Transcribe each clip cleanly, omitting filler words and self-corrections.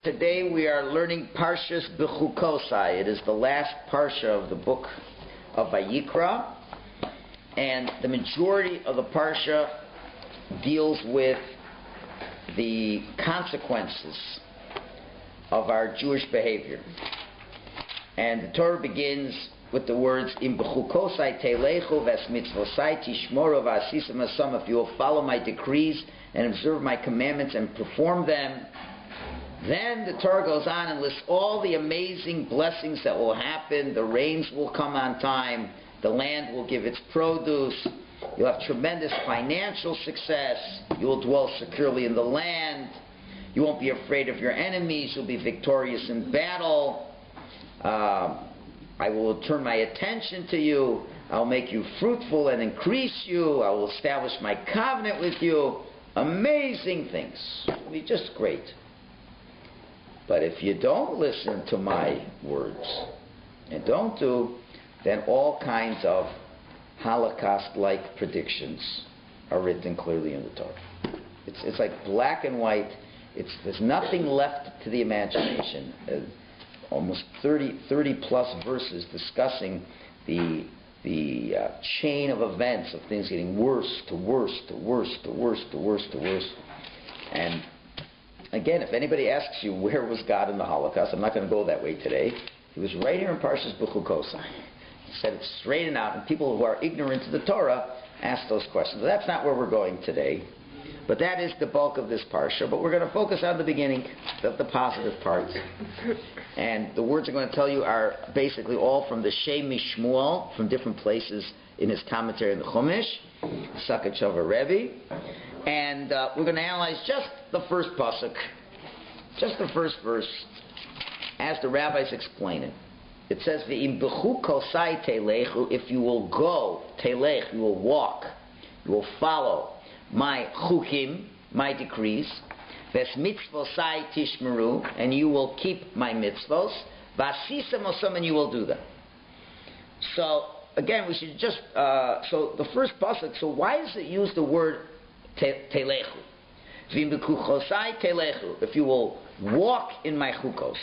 Today we are learning Parshas Bechukosai. It is the last Parsha of the book of Vayikra, and the majority of the Parsha deals with the consequences of our Jewish behavior. And the Torah begins with the words, Im Bechukosai telechu ves mitzvosai tishmoru v'asisem asam. If you will follow my decrees and observe my commandments and perform them. Then the Torah goes on and lists all the amazing blessings that will happen. The rains will come on time. The land will give its produce. You'll have tremendous financial success. You will dwell securely in the land. You won't be afraid of your enemies. You'll be victorious in battle. I will turn my attention to you. I'll make you fruitful and increase you. I will establish my covenant with you. Amazing things. It'll be just great. But if you don't listen to my words and don't do, then all kinds of Holocaust-like predictions are written clearly in the Torah. It's like black and white. There's nothing left to the imagination. Almost 30 plus verses discussing the chain of events of things getting worse to worse to worse to worse to worse to worse. And again, if anybody asks you where was God in the Holocaust, I'm not going to go that way today. He was right here in Parshas Bechukosai. He said it straight and out, and people who are ignorant of the Torah ask those questions. That's not where we're going today, but that is the bulk of this Parsha. But we're going to focus on the beginning, the positive parts. And the words I'm going to tell you are basically all from the Shem Mishmuel, from different places in his commentary on the Chumash, Sakach of a Rabbi. And we're going to analyze just the first pasuk, just the first verse, as the rabbis explain it. It says, "V'im bechukosai telechu." If you will go, telech, you will walk, you will follow my chukim, my decrees. Ves mitzvosai tishmeru, and you will keep my mitzvos. V'asisem osam, and you will do them. So again, we should just so the first pasuk. So why does it use the word telechu? V'im bechukosai telechu. If you will walk in my chukos.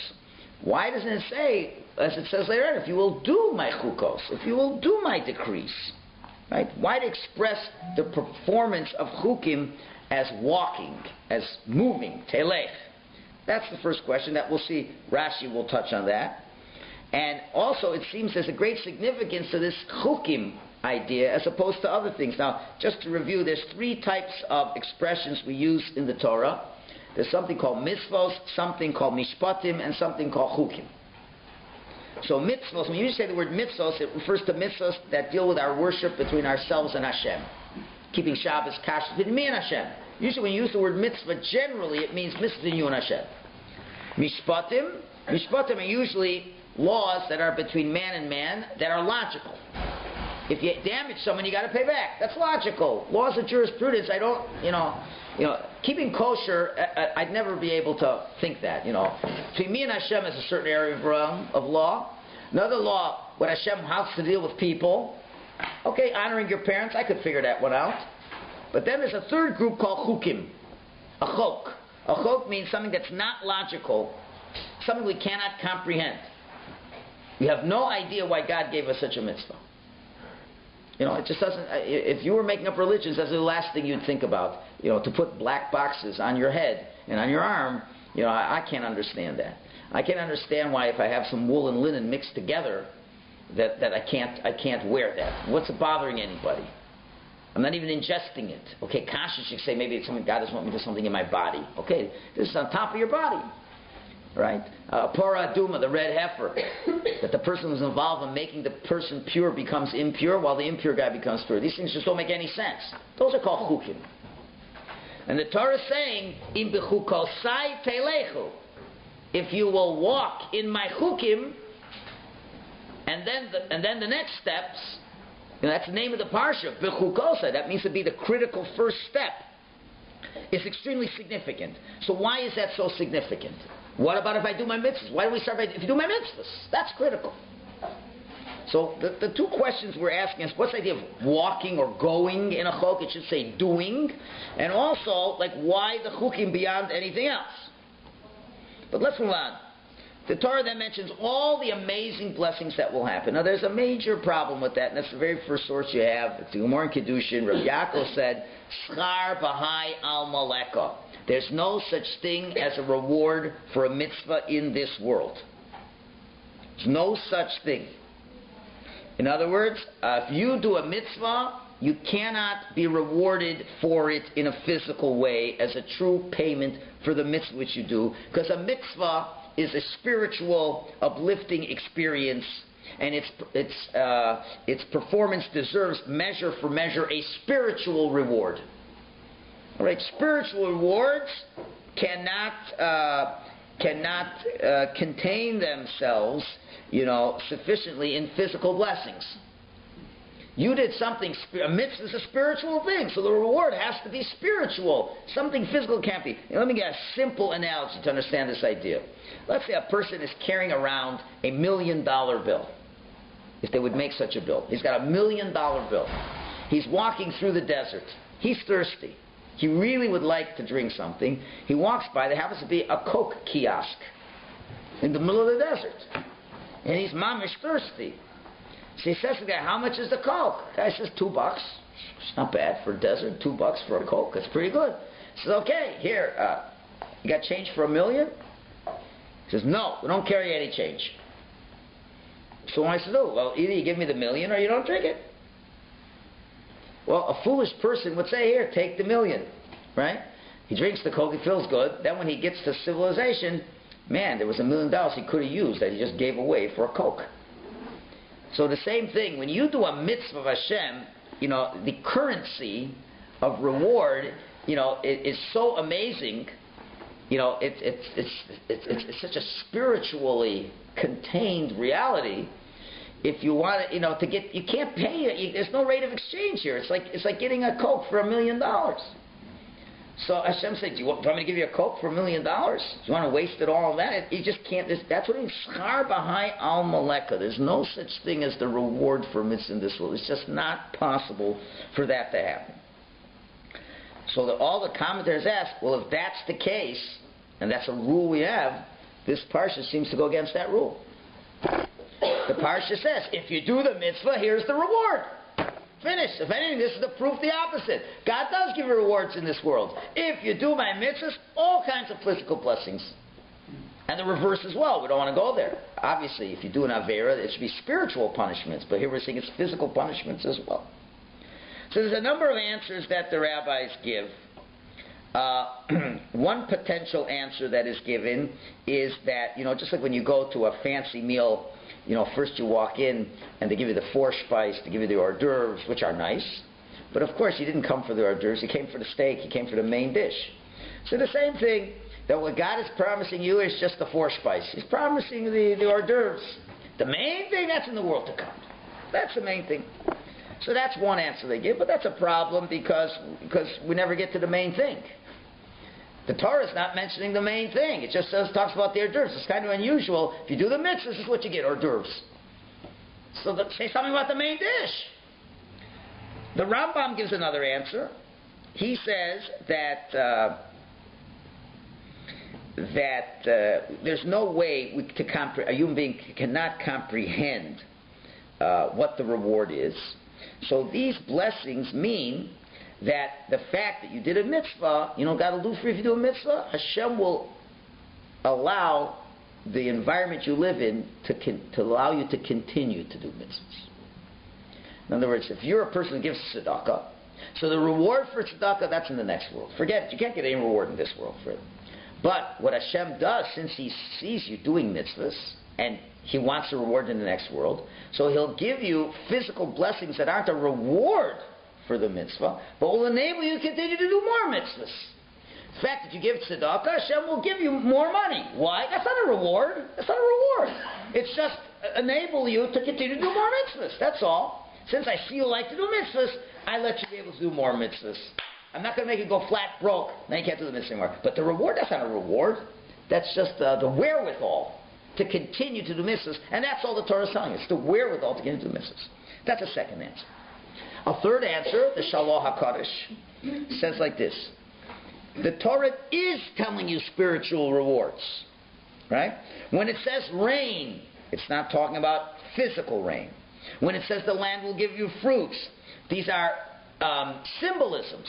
Why doesn't it say, as it says later on, if you will do my chukos, if you will do my decrees? Right? Why to express the performance of chukim as walking, as moving, telech? That's the first question that we'll see. Rashi will touch on that. And also, it seems there's a great significance to this chukim idea as opposed to other things. Now, just to review, there's three types of expressions we use in the Torah. There's something called mitzvos, something called mishpatim, and something called chukim. So mitzvos, when you say the word mitzvos, it refers to mitzvos that deal with our worship between ourselves and Hashem. Keeping Shabbos, kashrus between me and Hashem. Usually when you use the word mitzvah, generally it means mitzvah between you and Hashem. Mishpatim are usually laws that are between man and man that are logical. If you damage someone, you got to pay back. That's logical. Laws of jurisprudence, I don't, keeping kosher, I'd never be able to think that, Between me and Hashem is a certain area of law. Another law, what Hashem has to deal with people. Okay, honoring your parents, I could figure that one out. But then there's a third group called chukim, a chok. A chok means something that's not logical, something we cannot comprehend. We have no idea why God gave us such a mitzvah. It just doesn't. If you were making up religions, that's the last thing you'd think about. To put black boxes on your head and on your arm. I can't understand that. I can't understand why, if I have some wool and linen mixed together, that I can't wear that. What's bothering anybody? I'm not even ingesting it. Okay, conscious, you say maybe it's something God doesn't want me to do something in my body. Okay, this is on top of your body. Right? Para Duma, the red heifer, that the person who's involved in making the person pure becomes impure while the impure guy becomes pure. These things just don't make any sense. Those are called chukim. And the Torah is saying, Im bechukosai telechu. If you will walk in my chukim, and then the next steps, that's the name of the parsha, bechukosai. That means to be the critical first step. It's extremely significant. So why is that so significant? What about if I do my mitzvahs? Why do we start by, if you do my mitzvahs? That's critical. So the two questions we're asking is, what's the idea of walking or going in a chok? It should say doing. And also, why the chukim beyond anything else? But let's move on. The Torah then mentions all the amazing blessings that will happen. Now, there's a major problem with that, and that's the very first source you have. It's the Gemara in Kedushin. Rabbi Yaakov said, Schar b'hai al maleka. There's no such thing as a reward for a mitzvah in this world. There's no such thing. In other words, if you do a mitzvah, you cannot be rewarded for it in a physical way as a true payment for the mitzvah which you do, because a mitzvah is a spiritual, uplifting experience, and its performance deserves measure for measure a spiritual reward. All right, spiritual rewards cannot contain themselves, sufficiently in physical blessings. You did something, a mitzvah is a spiritual thing, so the reward has to be spiritual. Something physical can't be. Let me get a simple analogy to understand this idea. Let's say a person is carrying around $1 million bill, if they would make such a bill. He's got $1 million bill. He's walking through the desert. He's thirsty. He really would like to drink something. He walks by, there happens to be a Coke kiosk in the middle of the desert. And he's mamish thirsty. So he says to the guy, how much is the Coke? The guy says, $2. It's not bad for a desert, $2 for a Coke. That's pretty good. He says, okay, here, you got change for $1 million? He says, no, we don't carry any change. So what am I to do? Well, either you give me the $1 million or you don't drink it. Well, a foolish person would say, here, take the $1 million, right? He drinks the Coke, he feels good. Then when he gets to civilization, man, there was $1 million he could have used that he just gave away for a Coke. So the same thing, when you do a mitzvah of Hashem, the currency of reward, is so amazing. It's such a spiritually contained reality. If you want to get, you can't pay it. There's no rate of exchange here. It's like getting a Coke for $1 million. So Hashem said, do you want me to give you a Coke for $1 million? Do you want to waste it all on that? You just can't. That's what it means. Schar b'hai al maleka. There's no such thing as the reward for mitzvah in this world. It's just not possible for that to happen. So all the commentators ask, well, if that's the case, and that's a rule we have, this parsha seems to go against that rule. The parsha says, if you do the mitzvah, here's the reward. Finish. If anything, this is the proof the opposite. God does give you rewards in this world. If you do my mitzvahs, all kinds of physical blessings. And the reverse as well. We don't want to go there. Obviously, if you do an avera, it should be spiritual punishments. But here we're saying it's physical punishments as well. So there's a number of answers that the rabbis give. One potential answer that is given is that, just like when you go to a fancy meal, first you walk in and they give you the Vorspice, they give you the hors d'oeuvres, which are nice. But of course, you didn't come for the hors d'oeuvres, you came for the steak, you came for the main dish. So the same thing, that what God is promising you is just the Vorspice. He's promising the hors d'oeuvres. The main thing, that's in the world to come. That's the main thing. So that's one answer they give, but that's a problem because we never get to the main thing. The Torah is not mentioning the main thing. It just talks about the hors d'oeuvres. It's kind of unusual. If you do the mitzvahs, this is what you get, hors d'oeuvres. So say something about the main dish. The Rambam gives another answer. He says that there's no way a human being cannot comprehend what the reward is. So these blessings mean that the fact that you did a mitzvah, God will do for you if you do a mitzvah. Hashem will allow the environment you live in to allow you to continue to do mitzvahs. In other words, if you're a person who gives tzedakah, so the reward for tzedakah, that's in the next world. Forget it. You can't get any reward in this world for it. But what Hashem does, since He sees you doing mitzvahs, and He wants a reward in the next world, so He'll give you physical blessings that aren't a reward for the mitzvah, but will enable you to continue to do more mitzvahs. In fact, if you give tzedakah, Hashem will give you more money. Why? That's not a reward. That's not a reward. It's just enable you to continue to do more mitzvahs. That's all. Since I see you like to do mitzvahs, I let you be able to do more mitzvahs. I'm not going to make you go flat broke. Now you can't do the mitzvahs anymore. But the reward, that's not a reward. That's just the wherewithal to continue to do mitzvahs. And that's all the Torah is telling us. The wherewithal to continue to do mitzvahs. That's a second answer. A third answer, the Shalom HaKadosh, says like this. The Torah is telling you spiritual rewards. Right? When it says rain, it's not talking about physical rain. When it says the land will give you fruits, these are symbolisms,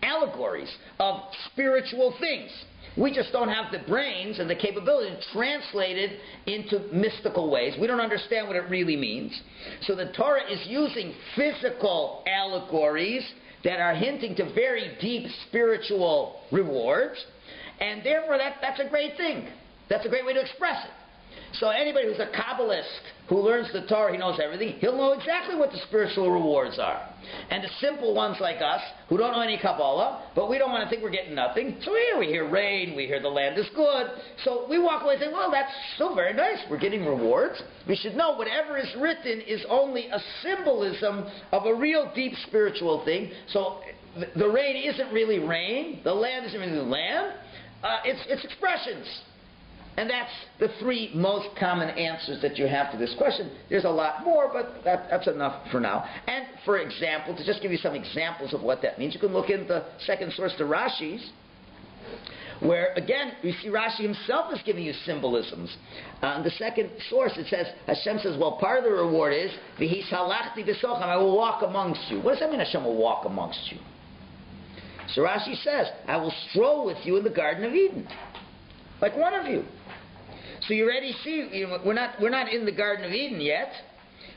allegories of spiritual things. We just don't have the brains and the capability to translate it into mystical ways. We don't understand what it really means. So the Torah is using physical allegories that are hinting to very deep spiritual rewards, and therefore that's a great thing. That's a great way to express it. So anybody who's a Kabbalist who learns the Torah, he knows everything, he'll know exactly what the spiritual rewards are. And the simple ones like us, who don't know any Kabbalah, but we don't want to think we're getting nothing, so we hear rain, we hear the land is good, so we walk away and say, well, that's still very nice, we're getting rewards. We should know whatever is written is only a symbolism of a real deep spiritual thing. So the rain isn't really rain, the land isn't really land, it's expressions. And that's the three most common answers that you have to this question. There's a lot more, but that's enough for now. And for example, to just give you some examples of what that means, you can look in the second source to Rashi's, where again, we see Rashi himself is giving you symbolisms. In the second source, it says, Hashem says, well, part of the reward is, V'hi salachti b'sochem, I will walk amongst you. What does that mean, Hashem will walk amongst you? So Rashi says, I will stroll with you in the Garden of Eden, like one of you. So you already see, we're not in the Garden of Eden yet.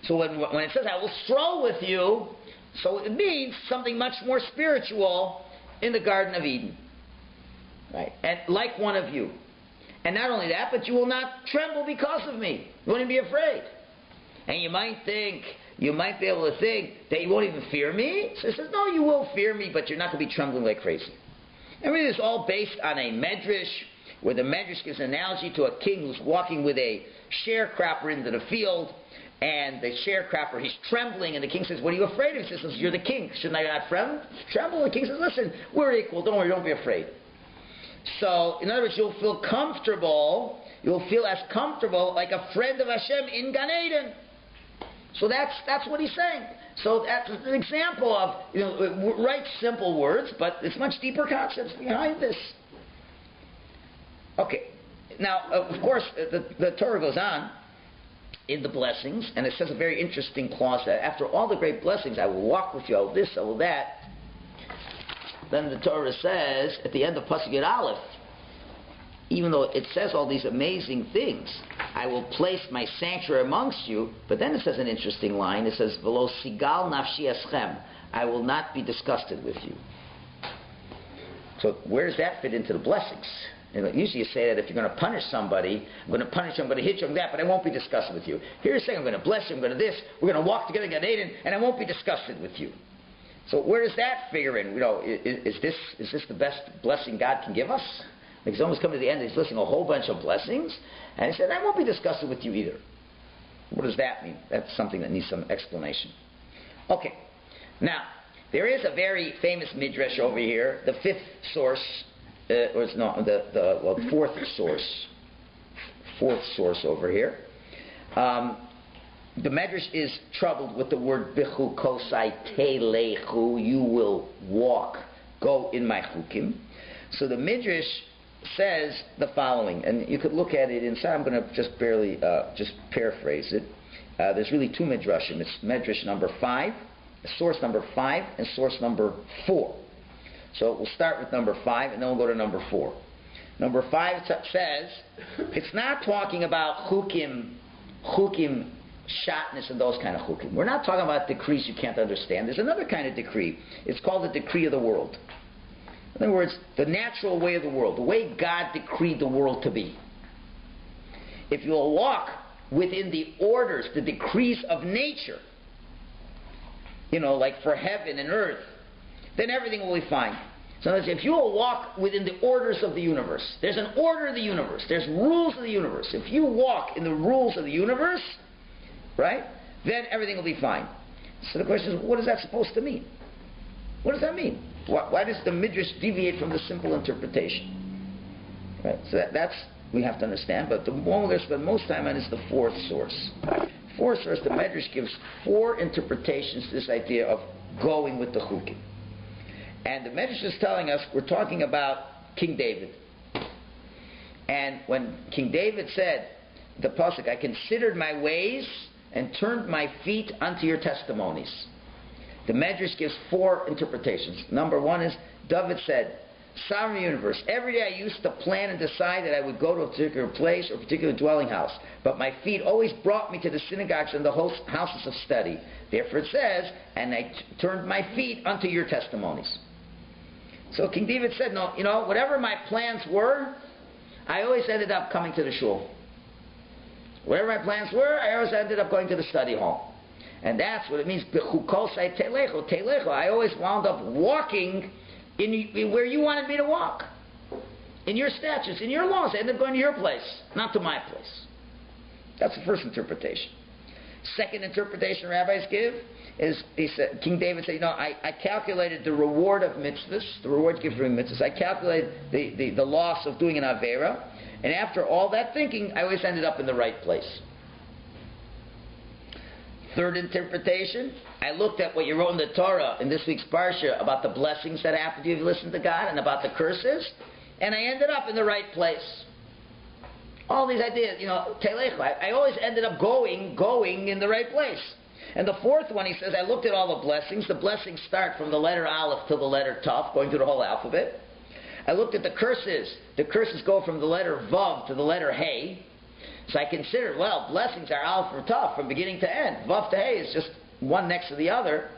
So when it says, I will stroll with you, so it means something much more spiritual in the Garden of Eden. Right? And like one of you. And not only that, but you will not tremble because of me. You won't even be afraid. And you might be able to think that you won't even fear me. So it says, no, you will fear me, but you're not going to be trembling like crazy. And really, it's all based on a medrash, where the Medrash gives an analogy to a king who's walking with a sharecropper into the field, and the sharecropper, he's trembling, and the king says, what are you afraid of? He says, you're the king. Shouldn't I not tremble? The king says, listen, we're equal. Don't worry, don't be afraid. So, in other words, you'll feel comfortable. You'll feel as comfortable like a friend of Hashem in Gan Eden. So that's what he's saying. So that's an example of, right, simple words, but it's much deeper concepts behind this. Okay, now, of course, the Torah goes on in the blessings, and it says a very interesting clause that after all the great blessings, I will walk with you, I will this, I will that. Then the Torah says, at the end of Pasuk Yud Aleph, even though it says all these amazing things, I will place my sanctuary amongst you, but then it says an interesting line, it says, V'lo sigal nafshi eschem, I will not be disgusted with you. So where does that fit into the blessings? Usually you say that if you're going to punish somebody, I'm going to punish you, I'm going to hit you, I'm that, but I won't be disgusted with you. Here you're saying I'm going to bless you, I'm going to this, we're going to walk together in Gan Eden, and I won't be disgusted with you. So where does that figure in? Is this the best blessing God can give us? Like he's almost come to the end, he's listing a whole bunch of blessings, and he said, I won't be disgusted with you either. What does that mean? That's something that needs some explanation. Okay, now, there is a very famous midrash over here, the fifth source, fourth source over here. The Medrash is troubled with the word Bechukosai telechu, you will walk, go in my chukim. So the Midrash says the following, and you could look at it inside. I'm going to just barely just paraphrase it. There's really two Midrashim. It's Midrash number 5, source number 5, and source number 4. So we'll start with number 5, and then we'll go to number 4. Number 5 says, it's not talking about chukim, shatness, and those kind of chukim. We're not talking about decrees you can't understand. There's another kind of decree. It's called the decree of the world. In other words, the natural way of the world, the way God decreed the world to be. If you'll walk within the orders, the decrees of nature, like for heaven and earth, then everything will be fine. So if you will walk within the orders of the universe, there's an order of the universe, there's rules of the universe. If you walk in the rules of the universe, right, then everything will be fine. So the question is, what is that supposed to mean? What does that mean? Why does the Midrash deviate from the simple interpretation? Right? So that's, we have to understand, but the one we're going to spend most time on is the fourth source. Fourth source, the Midrash gives 4 interpretations to this idea of going with the chukim. And the Midrash is telling us, we're talking about King David. And when King David said, the pasuk, I considered my ways and turned my feet unto your testimonies. The Medrash gives 4 interpretations. Number 1 is, David said, Sovereign Universe, every day I used to plan and decide that I would go to a particular place or a particular dwelling house, but my feet always brought me to the synagogues and the houses of study. Therefore it says, and I turned my feet unto your testimonies. So King David said, no, whatever my plans were, I always ended up coming to the shul. Whatever my plans were, I always ended up going to the study hall. And that's what it means, Bechukosai telecho, telecho. I always wound up walking in where you wanted me to walk. In your statutes, in your laws. I ended up going to your place, not to my place. That's the first interpretation. Second interpretation rabbis give is, King David said, I calculated the reward of mitzvahs, the rewards given for doing mitzvahs. I calculated the loss of doing an avera. And after all that thinking, I always ended up in the right place. Third interpretation, I looked at what you wrote in the Torah in this week's Parsha about the blessings that happen to you if you listen to God and about the curses, and I ended up in the right place. All these ideas, telecho, I always ended up going in the right place. And the fourth one, he says, I looked at all the blessings. The blessings start from the letter Aleph to the letter Tav, going through the whole alphabet. I looked at the curses. The curses go from the letter Vav to the letter Hey. So I considered, blessings are Aleph or Tav from beginning to end. Vav to Hey is just one next to the other.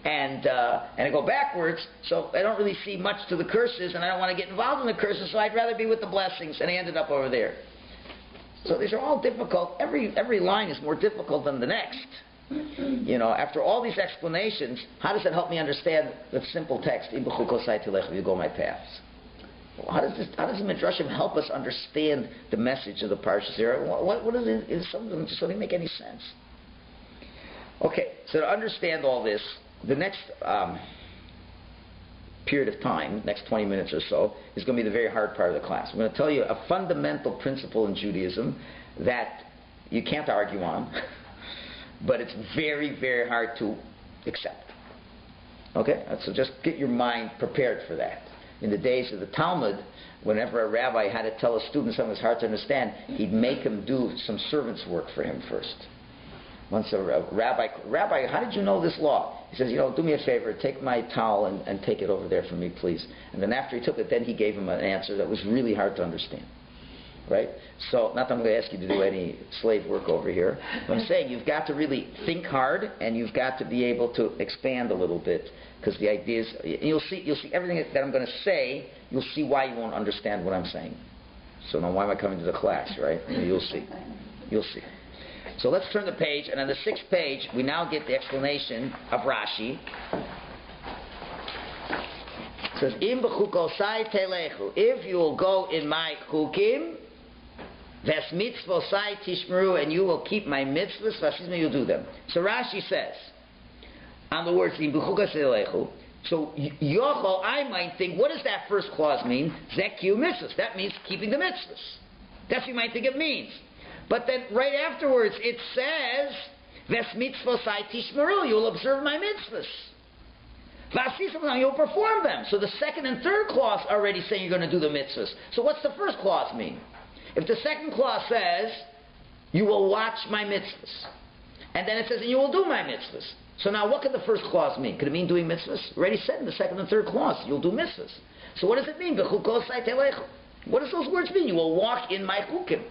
And I go backwards, so I don't really see much to the curses, and I don't want to get involved in the curses, so I'd rather be with the blessings. And I ended up over there. So these are all difficult. Every line is more difficult than the next. After all these explanations, how does it help me understand the simple text, Im Bechukosai telecho, you go my paths? How does the Midrashim help us understand the message of the parshas here? What is it? Some of them just don't make any sense. Okay, so to understand all this, the next period of time, next 20 minutes or so, is going to be the very hard part of the class. I'm going to tell you a fundamental principle in Judaism that you can't argue on, but it's very, very hard to accept. Okay? So just get your mind prepared for that. In the days of the Talmud, whenever a rabbi had to tell a student something was hard to understand, he'd make him do some servant's work for him first. Once a rabbi, how did you know this law? He says, do me a favor, take my towel and take it over there for me, please. And then after he took it, then he gave him an answer that was really hard to understand. Right? So, not that I'm going to ask you to do any slave work over here, but I'm saying you've got to really think hard, and you've got to be able to expand a little bit, because the idea is, you'll see everything that I'm going to say, you'll see why you won't understand what I'm saying. So now why am I coming to the class, right? You'll see. So let's turn the page, and on the 6th page, we now get the explanation of Rashi. It says, Im bechukosai telechu, if you will go in my chukim, ves mitzvosai tishmeru, and you will keep my mitzvahs, vasizma, you'll do them. So Rashi says, on the words, Im bechukosai telechu, so yochol, I might think, what does that first clause mean? Zekiu mitzvahs. That means keeping the mitzvahs. That's what you might think it means. But then right afterwards it says, Ves mitzvosai tishmeru, you'll observe my mitzvahs. Vasisam, you'll perform them. So the second and third clause already say you're going to do the mitzvahs. So what's the first clause mean? If the second clause says, you will watch my mitzvahs, and then it says, and you will do my mitzvahs. So now what could the first clause mean? Could it mean doing mitzvahs? Already said in the second and third clause, you'll do mitzvahs. So what does it mean? Bechukosai telechu. What does those words mean? You will walk in my chukim.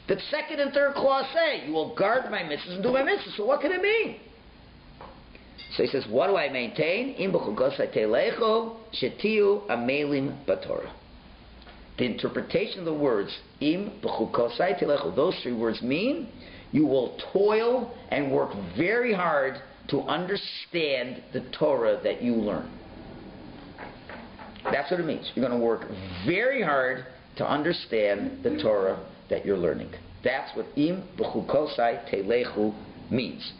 The second and third clause say, you will guard my mitzvahs and do my mitzvahs. So what can it mean? So he says, what do I maintain? Im bechukosai telechu shetiu amelim b'Torah. The interpretation of the words, Im bechukosai telechu, those 3 words mean, you will toil and work very hard to understand the Torah that you learn. That's what it means. You're going to work very hard to understand the Torah that you're learning. That's what Im bechukosai telechu means.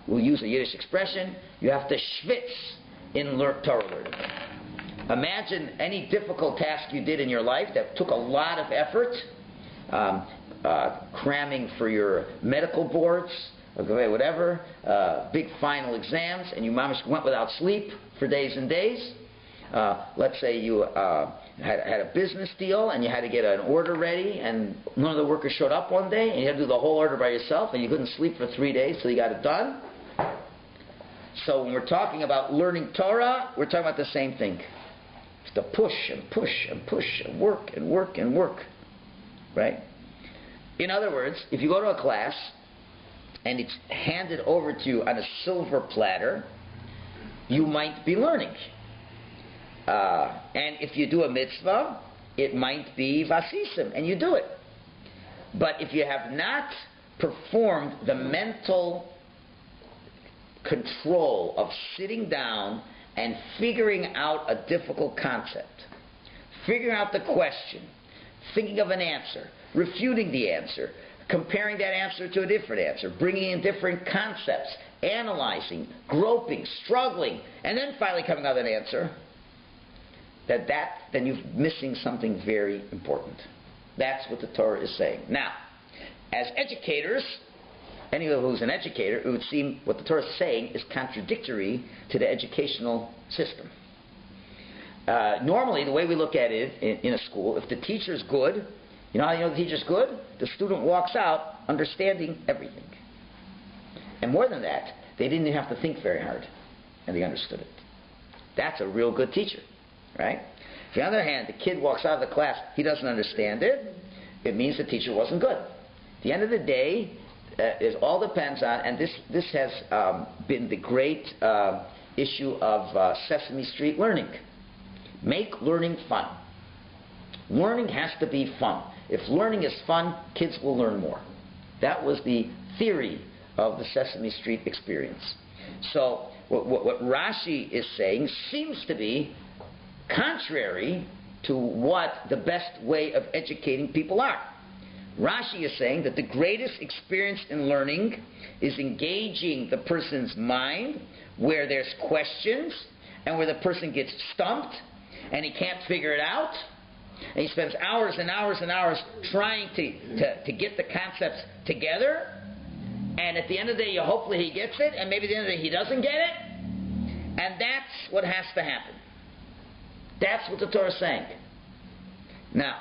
We'll use a Yiddish expression. You have to schwitz in Torah learning. Imagine any difficult task you did in your life that took a lot of effort, cramming for your medical boards, whatever, big final exams, and you went without sleep for days and days. let's say you had a business deal and you had to get an order ready, and none of the workers showed up one day, and you had to do the whole order by yourself, and you couldn't sleep for 3 days till you got it done. So when we're talking about learning Torah, we're talking about the same thing. It's to push and push and push and work and work and work. Right? In other words, if you go to a class and it's handed over to you on a silver platter, you might be learning. And if you do a mitzvah, it might be vasisim, and you do it. But if you have not performed the mental control of sitting down and figuring out a difficult concept, figuring out the question, thinking of an answer, refuting the answer, comparing that answer to a different answer, bringing in different concepts, analyzing, groping, struggling, and then finally coming out with an answer, then you're missing something very important. That's what the Torah is saying. Now, as educators, anyone who's an educator, it would seem what the Torah is saying is contradictory to the educational system. Normally, the way we look at it in a school, if the teacher's good, you know how you know the teacher's good? The student walks out understanding everything. And more than that, they didn't even have to think very hard, and they understood it. That's a real good teacher, right? If on the other hand, the kid walks out of the class, he doesn't understand it, it means the teacher wasn't good. At the end of the day, it all depends on, and this has been the great issue of Sesame Street learning. Make learning fun. Learning has to be fun. If learning is fun, kids will learn more. That was the theory of the Sesame Street experience. So what Rashi is saying seems to be contrary to what the best way of educating people are. Rashi is saying that the greatest experience in learning is engaging the person's mind where there's questions and where the person gets stumped and he can't figure it out. And he spends hours and hours and hours trying to get the concepts together. And at the end of the day, hopefully he gets it, and maybe at the end of the day he doesn't get it. And that's what has to happen. That's what the Torah is saying. Now,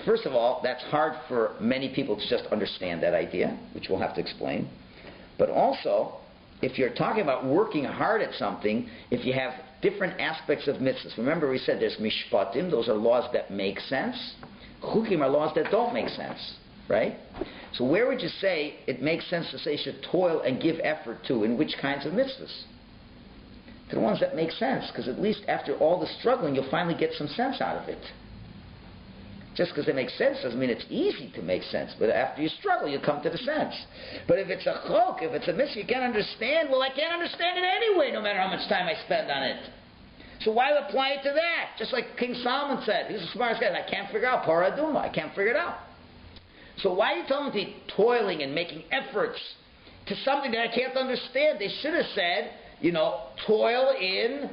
first of all, that's hard for many people to just understand that idea, which we'll have to explain. But also, if you're talking about working hard at something, if you have different aspects of mitzvahs. Remember we said there's mishpatim, those are laws that make sense. Chukim are laws that don't make sense, right? So where would you say it makes sense to say you should toil and give effort to, in which kinds of mitzvahs? To the ones that make sense, because at least after all the struggling you'll finally get some sense out of it. Just because it makes sense doesn't mean it's easy to make sense, but after you struggle you come to the sense. But if it's a chok, if it's a mitzvah you can't understand, well I can't understand it anyway no matter how much time I spend on it. So why apply it to that? Just like King Solomon said, he's the smartest guy, I can't figure out Paraduma, I can't figure it out. So why are you telling me to be toiling and making efforts to something that I can't understand? They should have said, toil in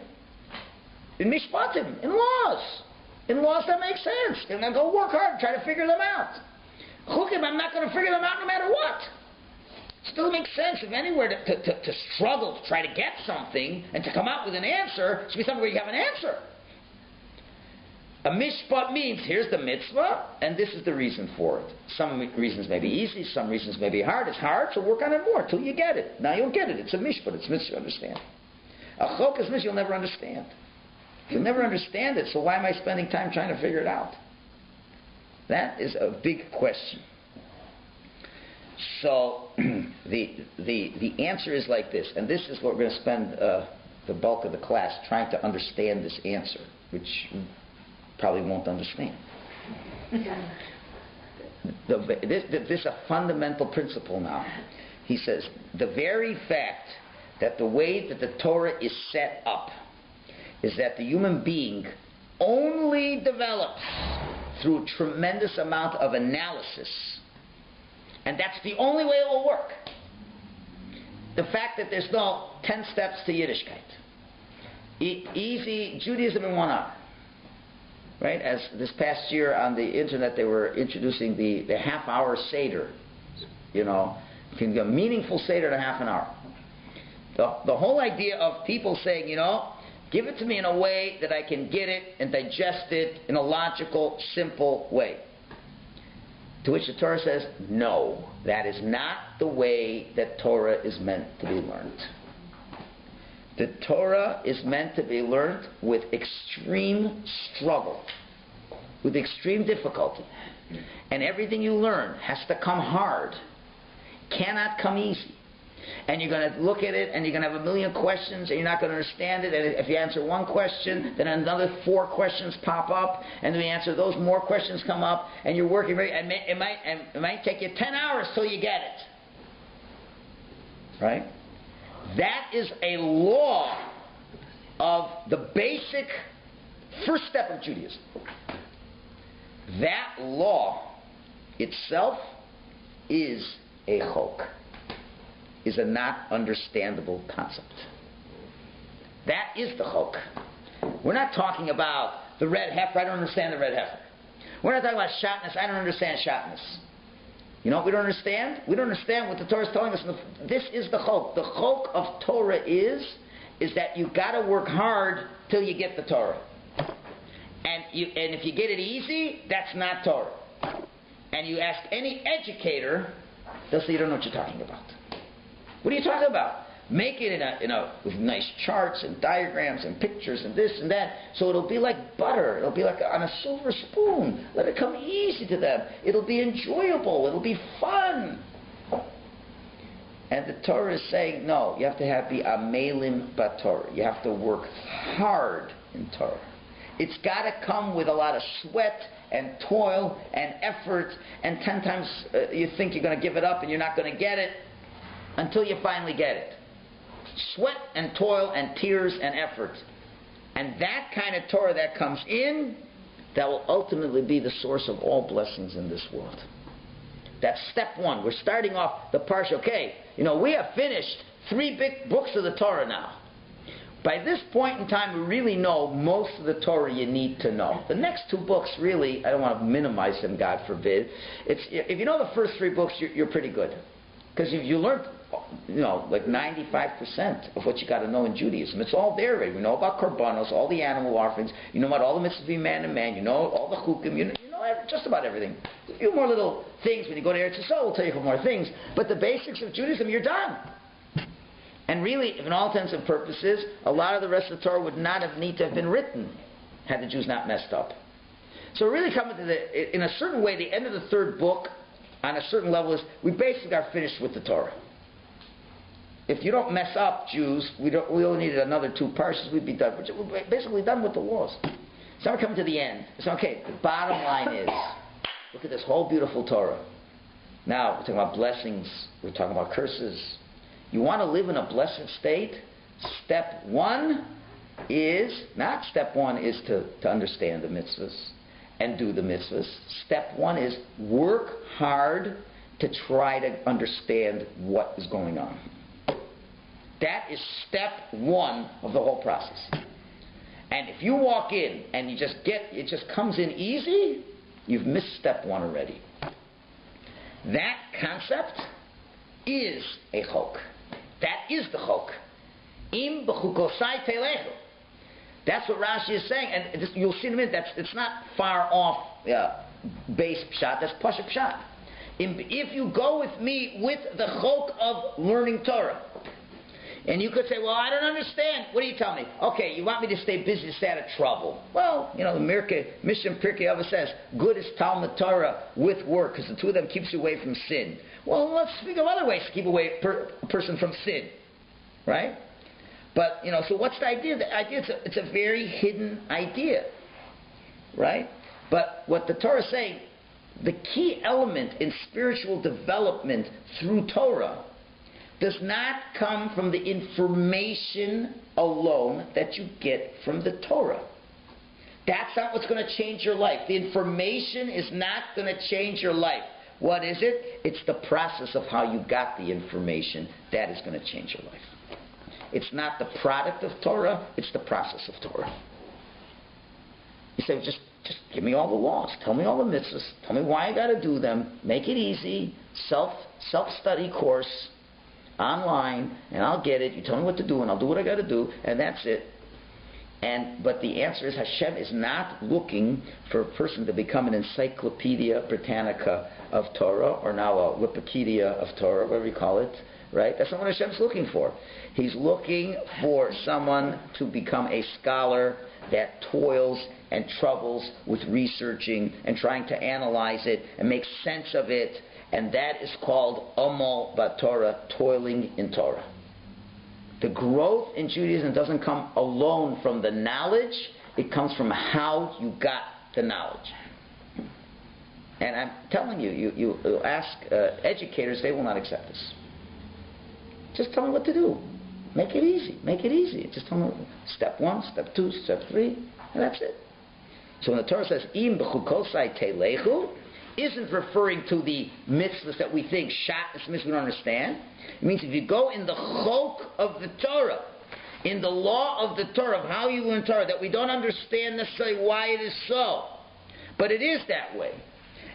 mishpatim, in laws. In laws that make sense. And then go work hard and try to figure them out. Chukim, I'm not going to figure them out no matter what. It doesn't make sense if anywhere to struggle to try to get something and to come out with an answer, it should be something where you have an answer. A mishpat means here's the mitzvah and this is the reason for it. Some reasons may be easy, some reasons may be hard. It's hard, so work on it more until you get it. Now you'll get it. It's a mishpat. It's mitzvah, you understand. A chok is mitzvah, you'll never understand. You'll never understand it, so why am I spending time trying to figure it out? That is a big question. So the answer is like this, and this is what we're going to spend the bulk of the class trying to understand this answer, which you probably won't understand. This is a fundamental principle now. He says, the very fact that the way that the Torah is set up is that the human being only develops through a tremendous amount of analysis. And that's the only way it will work. The fact that there's no 10 steps to Yiddishkeit. Easy Judaism in 1 hour. Right? As this past year on the internet they were introducing the half-hour Seder. You can get a meaningful Seder in a half an hour. The whole idea of people saying, Give it to me in a way that I can get it and digest it in a logical, simple way. To which the Torah says, no, that is not the way that Torah is meant to be learned. The Torah is meant to be learned with extreme struggle, with extreme difficulty. And everything you learn has to come hard, cannot come easy. And you're going to look at it and you're going to have a million questions and you're not going to understand it. And if you answer one question, then another 4 questions pop up. And then you answer those, more questions come up. And you're working very, and it might take you 10 hours till you get it. Right? That is a law of the basic first step of Judaism. That law itself is a chok, is a not understandable concept. That is the chok. We're not talking about the red heifer. I don't understand the red heifer. We're not talking about shatnez. I don't understand shatnez. You know what we don't understand? We don't understand what the Torah is telling us. This is the chok. The chok of Torah is that you got to work hard till you get the Torah. And if you get it easy, that's not Torah. And you ask any educator, they'll say you don't know what you're talking about. What are you talking about? Make it with nice charts and diagrams and pictures and this and that, so it'll be like butter. It'll be like on a silver spoon. Let it come easy to them. It'll be enjoyable. It'll be fun. And the Torah is saying, no, you have to be amelim baTorah. You have to work hard in Torah. It's got to come with a lot of sweat and toil and effort, and 10 times you think you're going to give it up and you're not going to get it until you finally get it. Sweat and toil and tears and effort. And that kind of Torah that comes in, that will ultimately be the source of all blessings in this world. That's step 1. We're starting off the parsha. Okay, we have finished 3 big books of the Torah now. By this point in time, we really know most of the Torah you need to know. The next 2 books, really, I don't want to minimize them, God forbid. If you know the first 3 books, you're pretty good. Because if you learned, like 95% of what you got to know in Judaism, it's all there already. We know about korbanos, all the animal offerings. You know about all the mitzvahs between man and man. You know all the chukim. You know just about everything. A few more little things when you go to Eretz Yisrael, we'll tell you a couple more things. But the basics of Judaism, you're done. And really, in all intents and purposes, a lot of the rest of the Torah would not have need to have been written had the Jews not messed up. So really coming to in a certain way, the end of the 3rd book, on a certain level, is we basically are finished with the Torah. If you don't mess up, Jews, we only needed another 2 parshas, we'd be done. We're basically done with the laws. So we're coming to the end. So okay, the bottom line is, look at this whole beautiful Torah. Now, we're talking about blessings, we're talking about curses. You want to live in a blessed state? Step 1 is to understand the mitzvahs and do the mitzvahs. Step 1 is work hard to try to understand what is going on. That is step 1 of the whole process. And if you walk in and it just comes in easy, you've missed step 1 already. That concept is a chok. That is the chok. Im Bechukosai telechu. That's what Rashi is saying, and you'll see in a minute. It's not far off base pshat. That's pasha pshat. If you go with me with the chok of learning Torah, and you could say, well, I don't understand. What do you tell me? Okay, you want me to stay busy to stay out of trouble. Well, the Mishnah Pirkei Avos says, good is Talmud Torah with work, because the 2 of them keeps you away from sin. Well, let's think of other ways to keep away a person from sin. Right? But, so what's the idea? The idea, it's a very hidden idea. Right? But what the Torah is saying, the key element in spiritual development through Torah does not come from the information alone that you get from the Torah. That's not what's going to change your life. The information is not going to change your life. What is it? It's the process of how you got the information that is going to change your life. It's not the product of Torah, it's the process of Torah. You say, just give me all the laws, tell me all the mitzvahs, tell me why I got to do them, make it easy, self-study course, online, and I'll get it. You tell me what to do, and I'll do what I got to do, and that's it. But the answer is Hashem is not looking for a person to become an Encyclopedia Britannica of Torah, or now a Wikipedia of Torah, whatever you call it, right? That's not what Hashem's looking for. He's looking for someone to become a scholar that toils and troubles with researching and trying to analyze it and make sense of it, and that is called Amal Batorah, toiling in Torah. The growth in Judaism doesn't come alone from the knowledge, it comes from how you got the knowledge. And I'm telling you, you ask educators, they will not accept this. Just tell me what to do. Make it easy. Make it easy. Just tell me step 1, step 2, step 3, and that's it. So when the Torah says, Im Bechukosai telechu, isn't referring to the mitzvahs that we think, shat is mitzvah we don't understand. It means if you go in the chok of the Torah, in the law of the Torah, of how you learn Torah, that we don't understand necessarily why it is so, but it is that way.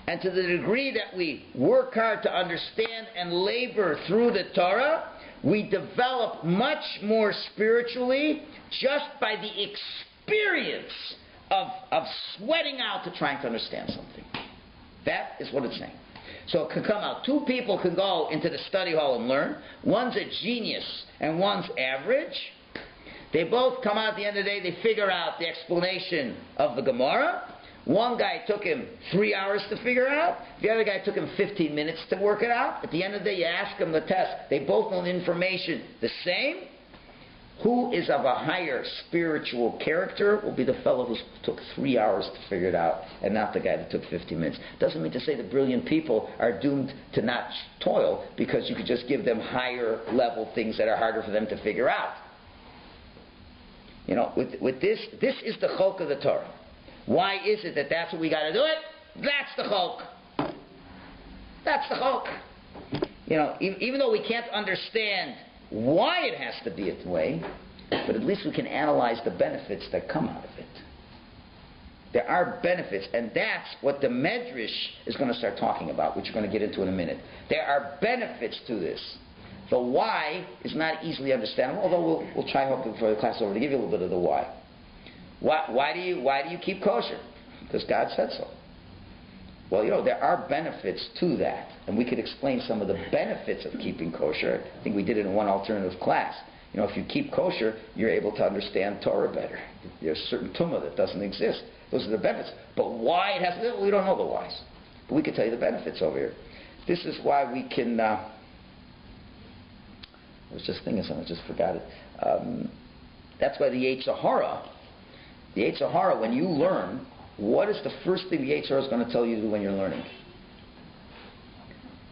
And to the degree that we work hard to understand and labor through the Torah, we develop much more spiritually just by the experience of sweating out to trying to understand something. That is what it's saying. So it can come out. 2 people can go into the study hall and learn. One's a genius and one's average. They both come out at the end of the day, they figure out the explanation of the Gemara. One guy took him 3 hours to figure out. The other guy took him 15 minutes to work it out. At the end of the day, you ask them the test. They both know the information the same. Who is of a higher spiritual character will be the fellow who took 3 hours to figure it out, and not the guy that took 15 minutes. Doesn't mean to say that brilliant people are doomed to not toil, because you could just give them higher level things that are harder for them to figure out. You know, with this is the chok of the Torah. Why is it that that's what we got to do it? That's the chok. That's the chok. You know, even though we can't understand why it has to be a way, but at least we can analyze the benefits that come out of it. There are benefits, and that's what the Medrash is going to start talking about, which we're going to get into in a minute. There are benefits to this. The why is not easily understandable, although we'll try, hopefully, before the class is over, to give you a little bit of the why. Why do you keep kosher? Because God said so. Well, you know, there are benefits to that, and we could explain some of the benefits of keeping kosher. I think we did it in one alternative class. You know, if you keep kosher, you're able to understand Torah better. There's certain tumah that doesn't exist. Those are the benefits. But why it has to, we don't know the whys. But we can tell you the benefits over here. This is why we can... I was just thinking something, I just forgot it. That's why the Yetzer Hara, when you learn, what is the first thing the Yetzer Hara is going to tell you to do when you're learning?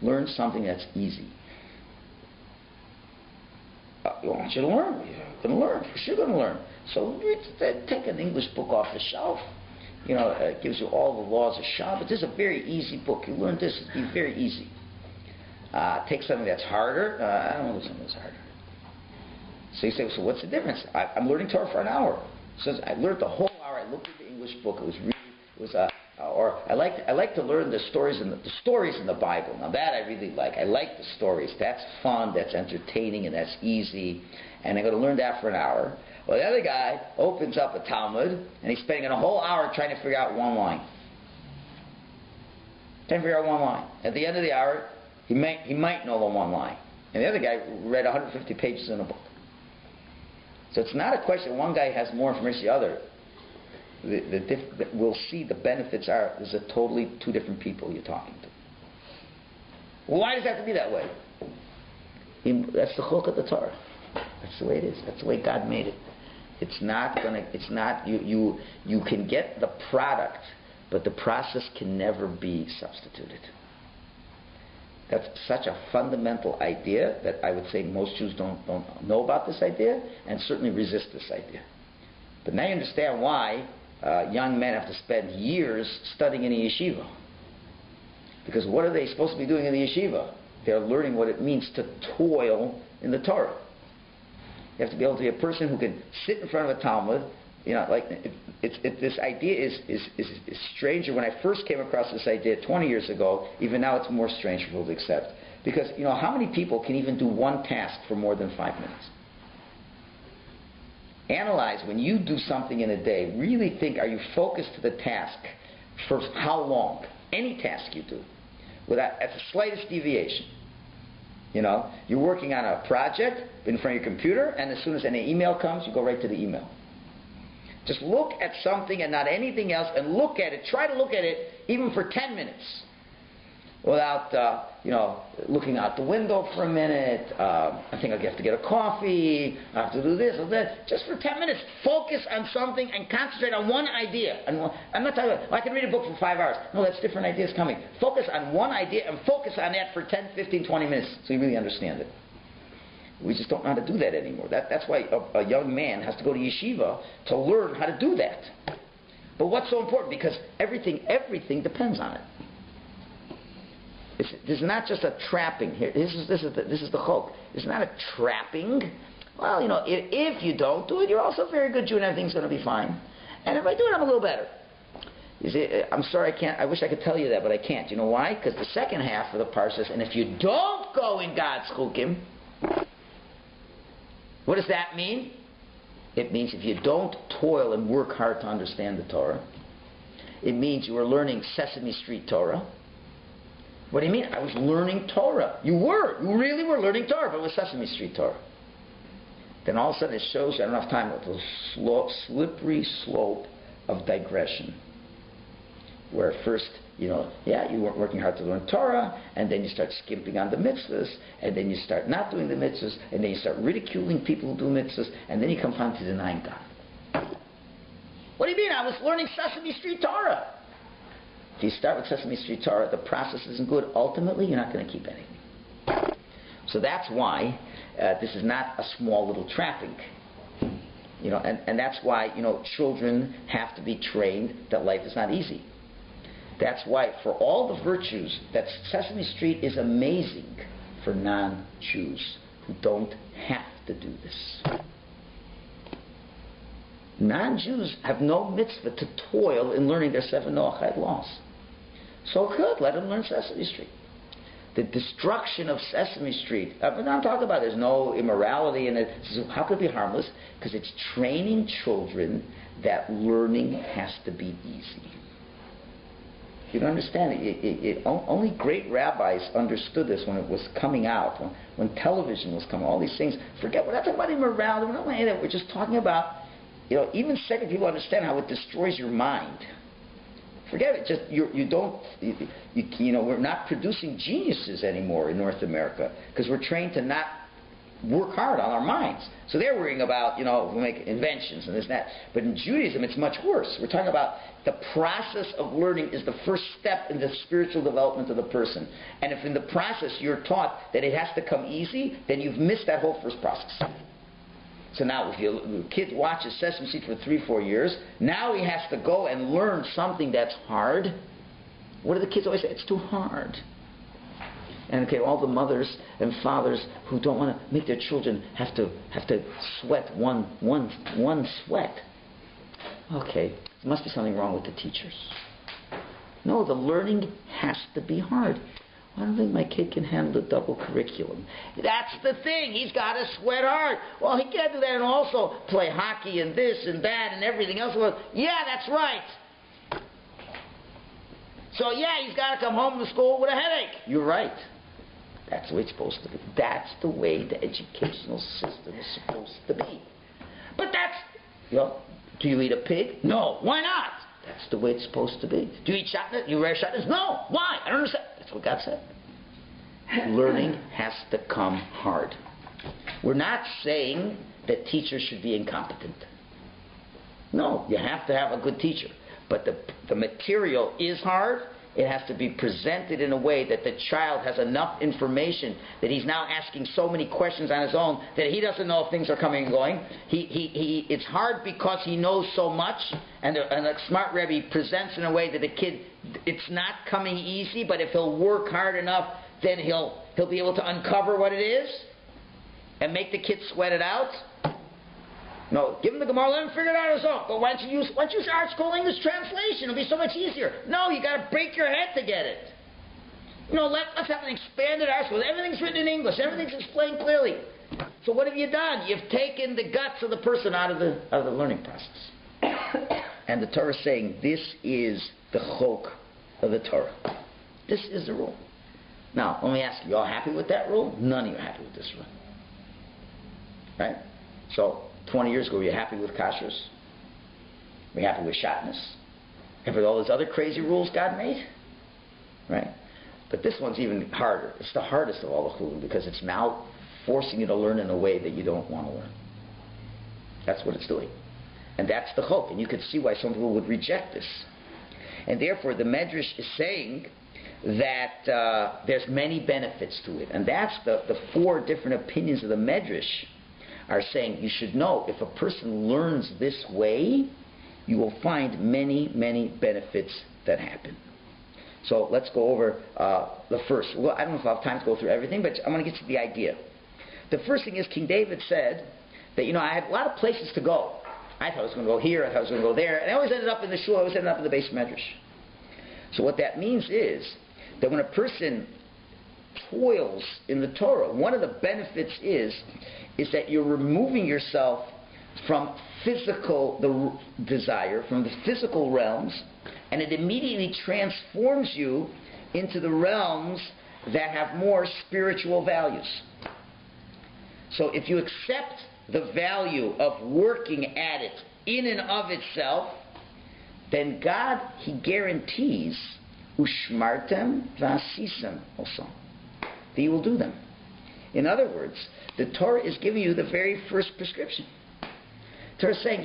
Learn something that's easy. You want you to learn. You're going to learn. For sure you're going to learn. So take an English book off the shelf. You know, it gives you all the laws of Shabbat. This is a very easy book. You learn this, it'll be very easy. Take something that's harder. I don't want to do something that's harder. So you say, so what's the difference? I'm learning Torah for an hour. So I learned the whole hour. I looked at the English book. Or I like to learn the stories in the Bible. Now that I really like. I like the stories. That's fun. That's entertaining, and that's easy. And I'm going to learn that for an hour. Well, the other guy opens up a Talmud, and he's spending a whole hour trying to figure out one line. At the end of the hour, he might know the one line. And the other guy read 150 pages in a book. So it's not a question one guy has more information than the other. We'll see the benefits are, there's a totally 2 different people you're talking to. Well, why does it have to be that way? That's the chok of the Torah. That's the way it is. That's the way God made it. You can get the product, but the process can never be substituted. That's such a fundamental idea that I would say most Jews don't know about this idea, and certainly resist this idea. But now you understand why young men have to spend years studying in a yeshiva. Because what are they supposed to be doing in the yeshiva? They're learning what it means to toil in the Torah. You have to be able to be a person who can sit in front of a Talmud. You know, like this idea is stranger. When I first came across this idea 20 years ago, even now it's more strange for people to accept. Because, you know, how many people can even do one task for more than 5 minutes? Analyze when you do something in a day. Really think, are you focused to the task for how long? Any task you do, without at the slightest deviation. You know, you're working on a project in front of your computer, and as soon as any email comes, you go right to the email. Just look at something and not anything else, and look at it. Try to look at it even for 10 minutes without, looking out the window for a minute. I think I have to get a coffee. I have to do this or that. Just for 10 minutes, focus on something and concentrate on one idea. And I'm not talking about, I can read a book for 5 hours. No, that's different ideas coming. Focus on one idea and focus on that for 10, 15, 20 minutes so you really understand it. We just don't know how to do that anymore. That's why a young man has to go to yeshiva to learn how to do that. But what's so important? Because everything depends on it. This is not just a trapping here. This is the chok. It's not a trapping. Well, if you don't do it, you're also very good Jew and everything's going to be fine. And if I do it, I'm a little better. You see, I'm sorry I can't. I wish I could tell you that, but I can't. You know why? Because the second half of the parsha says, and if you don't go in God's chukim, what does that mean? It means if you don't toil and work hard to understand the Torah, it means you are learning Sesame Street Torah. What do you mean? I was learning Torah. You really were learning Torah, but it was Sesame Street Torah. Then all of a sudden it shows you, I don't have time, the slippery slope of digression. Where first, you weren't working hard to learn Torah, and then you start skimping on the mitzvahs, and then you start not doing the mitzvahs, and then you start ridiculing people who do mitzvahs, and then you come down to denying God. What do you mean? I was learning Sesame Street Torah. If you start with Sesame Street Torah, the process isn't good. Ultimately, you're not going to keep anything. So that's why this is not a small little trapping. And that's why, children have to be trained that life is not easy. That's why, for all the virtues, that Sesame Street is amazing for non-Jews who don't have to do this. Non-Jews have no mitzvah to toil in learning their 7 Noachide laws. So good, let them learn Sesame Street. The destruction of Sesame Street, I'm talking about there's no immorality in it. So how could it be harmless? Because it's training children that learning has to be easy. You don't understand it. Only great rabbis understood this when it was coming out, when television was coming. All these things. We're not talking about immorality. We're not saying that. We're just talking about, even secular people understand how it destroys your mind. Forget it. Just we're not producing geniuses anymore in North America because we're trained to not work hard on our minds. So they're worrying about, we make inventions and this and that. But in Judaism, it's much worse. We're talking about the process of learning is the first step in the spiritual development of the person. And if in the process you're taught that it has to come easy, then you've missed that whole first process. So now if the kid watches Sesame Street for 3-4 years, now he has to go and learn something that's hard. What do the kids always say? It's too hard. And all the mothers and fathers who don't want to make their children have to sweat one sweat. Okay, there must be something wrong with the teachers. No, the learning has to be hard. I don't think my kid can handle the double curriculum. That's the thing. He's got to sweat hard. Well, he can't do that and also play hockey and this and that and everything else. Well, yeah, that's right. So, he's got to come home from school with a headache. You're right. That's the way it's supposed to be. That's the way the educational system is supposed to be. But that's, do you eat a pig? No. Why not? That's the way it's supposed to be. Do you eat shotnut? You wear shotnuts? No. Why? I don't understand. That's what God said. Learning has to come hard. We're not saying that teachers should be incompetent. No, you have to have a good teacher. But the material is hard. It has to be presented in a way that the child has enough information that he's now asking so many questions on his own that he doesn't know if things are coming and going. It's hard because he knows so much, and a smart Rebbe presents in a way that the kid, it's not coming easy, but if he'll work hard enough, then he'll be able to uncover what it is and make the kid sweat it out. No, give him the Gemara, let him figure it out on his own. But why don't you use Art School English translation? It'll be so much easier. No, you got to break your head to get it. Let's have an expanded Art School. Everything's written in English. Everything's explained clearly. So what have you done? You've taken the guts of the person out of the learning process. And the Torah is saying, this is the chok of the Torah. This is the rule. Now, let me ask you, all happy with that rule? None of you are happy with this rule. Right? So, 20 years ago, were you happy with kashrus? Were you happy with shatnez? And with all those other crazy rules God made? Right? But this one's even harder. It's the hardest of all the chulin because it's now forcing you to learn in a way that you don't want to learn. That's what it's doing. And that's the chok. And you can see why some people would reject this. And therefore, the Medrash is saying that there's many benefits to it. And that's the four different opinions of the Medrash are saying you should know if a person learns this way, you will find many, many benefits that happen. So let's go over the first. Well, I don't know if I'll have time to go through everything, but I'm going to get to the idea. The first thing is King David said that, I had a lot of places to go. I thought I was going to go here, I thought I was going to go there, and I always ended up in the shul, I always ended up in the base Medrash. So what that means is that when a person toils in the Torah, one of the benefits is that you're removing yourself from the desire, from the physical realms, and it immediately transforms you into the realms that have more spiritual values. So if you accept the value of working at it in and of itself, then God, He guarantees ushmartem v'asisem also, that you will do them. In other words, the Torah is giving you the very first prescription. The Torah is saying,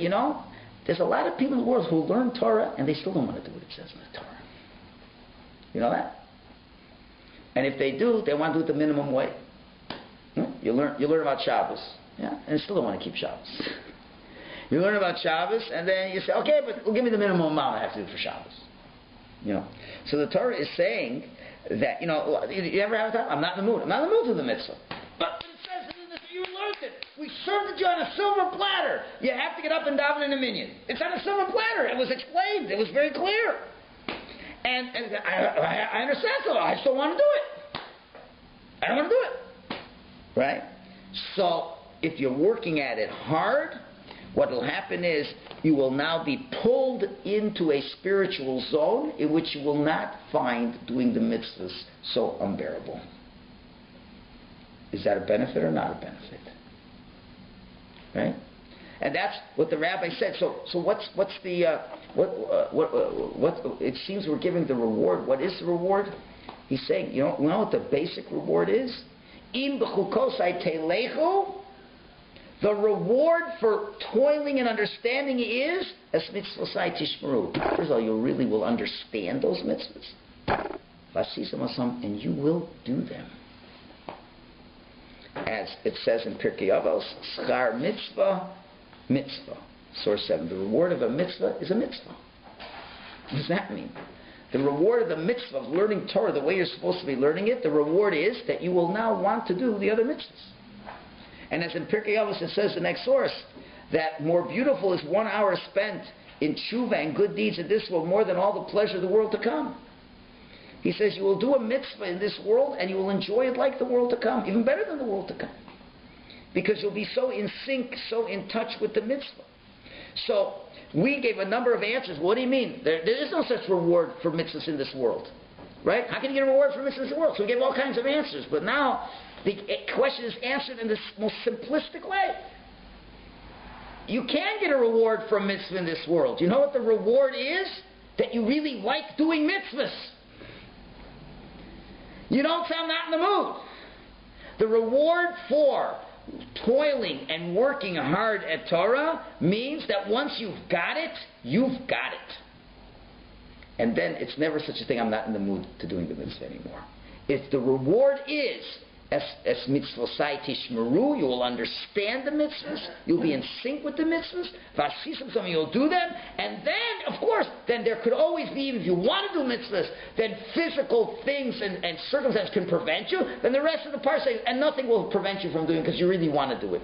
there's a lot of people in the world who learn Torah and they still don't want to do what it says in the Torah. You know that? And if they do, they want to do it the minimum way. You learn about Shabbos, and you still don't want to keep Shabbos. You learn about Shabbos, and then you say, okay, but give me the minimum amount I have to do for Shabbos. So the Torah is saying that, you ever have a time? I'm not in the mood. I'm not in the mood to the mitzvah. But it says in this, you learned it. We served it to you on a silver platter. You have to get up and daven in a minyan. It's on a silver platter. It was explained. It was very clear. And I understand, so I still want to do it. I don't want to do it. Right? So, if you're working at it hard, what will happen is you will now be pulled into a spiritual zone in which you will not find doing the mitzvahs so unbearable. Is that a benefit or not a benefit? Right? And that's what the rabbi said. So what's the what? It seems we're giving the reward. What is the reward? He's saying, you know what the basic reward is? Im Bechukosai telechu. The reward for toiling and understanding is as mitzvosai tishmeru. First of all, you really will understand those mitzvahs. And you will do them. As it says in Pirkei Avos, schar mitzvah, mitzvah. Source 7. The reward of a mitzvah is a mitzvah. What does that mean? The reward of the mitzvah of learning Torah the way you're supposed to be learning it, the reward is that you will now want to do the other mitzvahs. And as in Pirkei Avos it says the next source, that more beautiful is 1 hour spent in tshuva and good deeds in this world more than all the pleasure of the world to come. He says you will do a mitzvah in this world and you will enjoy it like the world to come, even better than the world to come. Because you'll be so in sync, so in touch with the mitzvah. So, we gave a number of answers. What do you mean? There is no such reward for mitzvahs in this world. Right? How can you get a reward for mitzvahs in this world? So we gave all kinds of answers. But now, the question is answered in the most simplistic way. You can get a reward for mitzvah in this world. You know what the reward is? That you really like doing mitzvahs. You don't say, I'm not in the mood. The reward for toiling and working hard at Torah means that once you've got it, you've got it. And then it's never such a thing, I'm not in the mood to doing the mitzvah anymore. If the reward is as mitzvosai tishmeru, you will understand the mitzvahs, you'll be in sync with the mitzvahs, vasisam, something you'll do them, and then, of course, then there could always be, even if you want to do mitzvahs, then physical things and circumstances can prevent you, then the rest of the parsha, and nothing will prevent you from doing it because you really want to do it.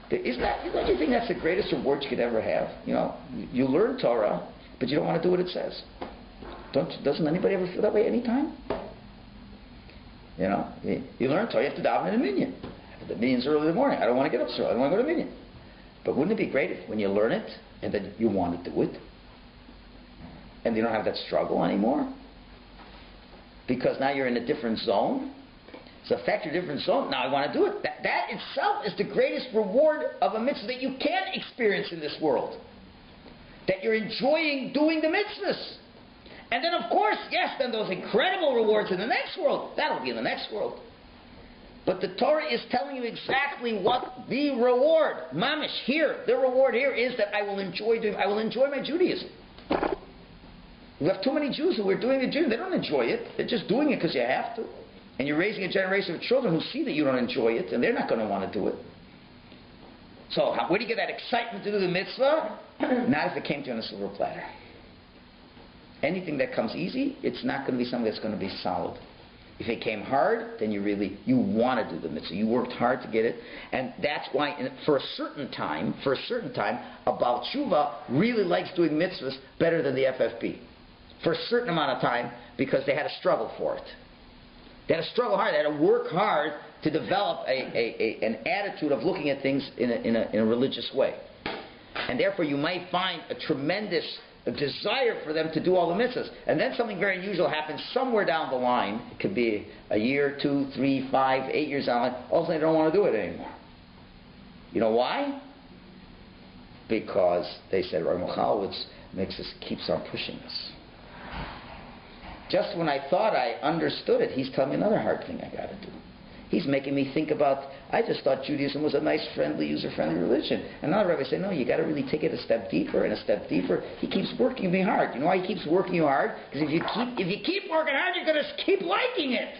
Don't you think that's the greatest reward you could ever have? You learn Torah, but you don't want to do what it says. Doesn't anybody ever feel that way anytime? You learn Torah, you have to daven in a minyan. The minyan's early in the morning. I don't want to get up so early. I don't want to go to minyan. But wouldn't it be great if when you learn it and then you want to do it and you don't have that struggle anymore? Because now you're in a different zone. So the fact you're in a different zone, now I want to do it. That itself is the greatest reward of a mitzvah that you can't experience in this world. That you're enjoying doing the mitzvahs. And then of course, yes, then those incredible rewards in the next world, that'll be in the next world. But the Torah is telling you exactly what the reward, mamish, here, the reward here is that I will enjoy my Judaism. We have too many Jews who are doing the Judaism. They don't enjoy it. They're just doing it because you have to. And you're raising a generation of children who see that you don't enjoy it, and they're not going to want to do it. So where do you get that excitement to do the mitzvah? Not if it came to you on a silver platter. Anything that comes easy, it's not going to be something that's going to be solid. If it came hard, then you want to do the mitzvah. You worked hard to get it. And that's why, for a certain time, a Baal Tshuva really likes doing mitzvahs better than the FFP. For a certain amount of time, because they had to struggle for it. They had to struggle hard. They had to work hard to develop an attitude of looking at things in a religious way. And therefore, you might find a tremendous desire for them to do all the mitzvahs. And then something very unusual happens somewhere down the line. It could be a year, 2, 3, 5, 8 years down the line. All of a sudden, they don't want to do it anymore. You know why? Because they said, Rabbi Michalowicz keeps on pushing us. Just when I thought I understood it, he's telling me another hard thing I got to do. He's making me think about, I just thought Judaism was a nice, friendly, user-friendly religion. And now the Rabbi said, no, you got to really take it a step deeper and a step deeper. He keeps working me hard. You know why he keeps working you hard? Because if you keep working hard, you're going to keep liking it.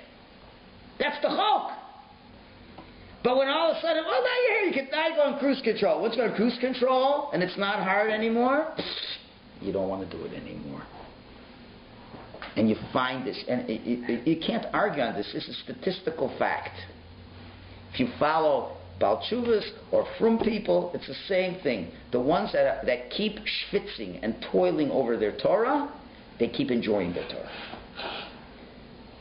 That's the hope. But when all of a sudden, well, now you're here, now you go on cruise control. Once you go on cruise control and it's not hard anymore, you don't want to do it anymore. And you find this, and you can't argue on this. This is statistical fact. If you follow Baal Tshuvas or Frum people, it's the same thing. The ones that keep schwitzing and toiling over their Torah, they keep enjoying their Torah.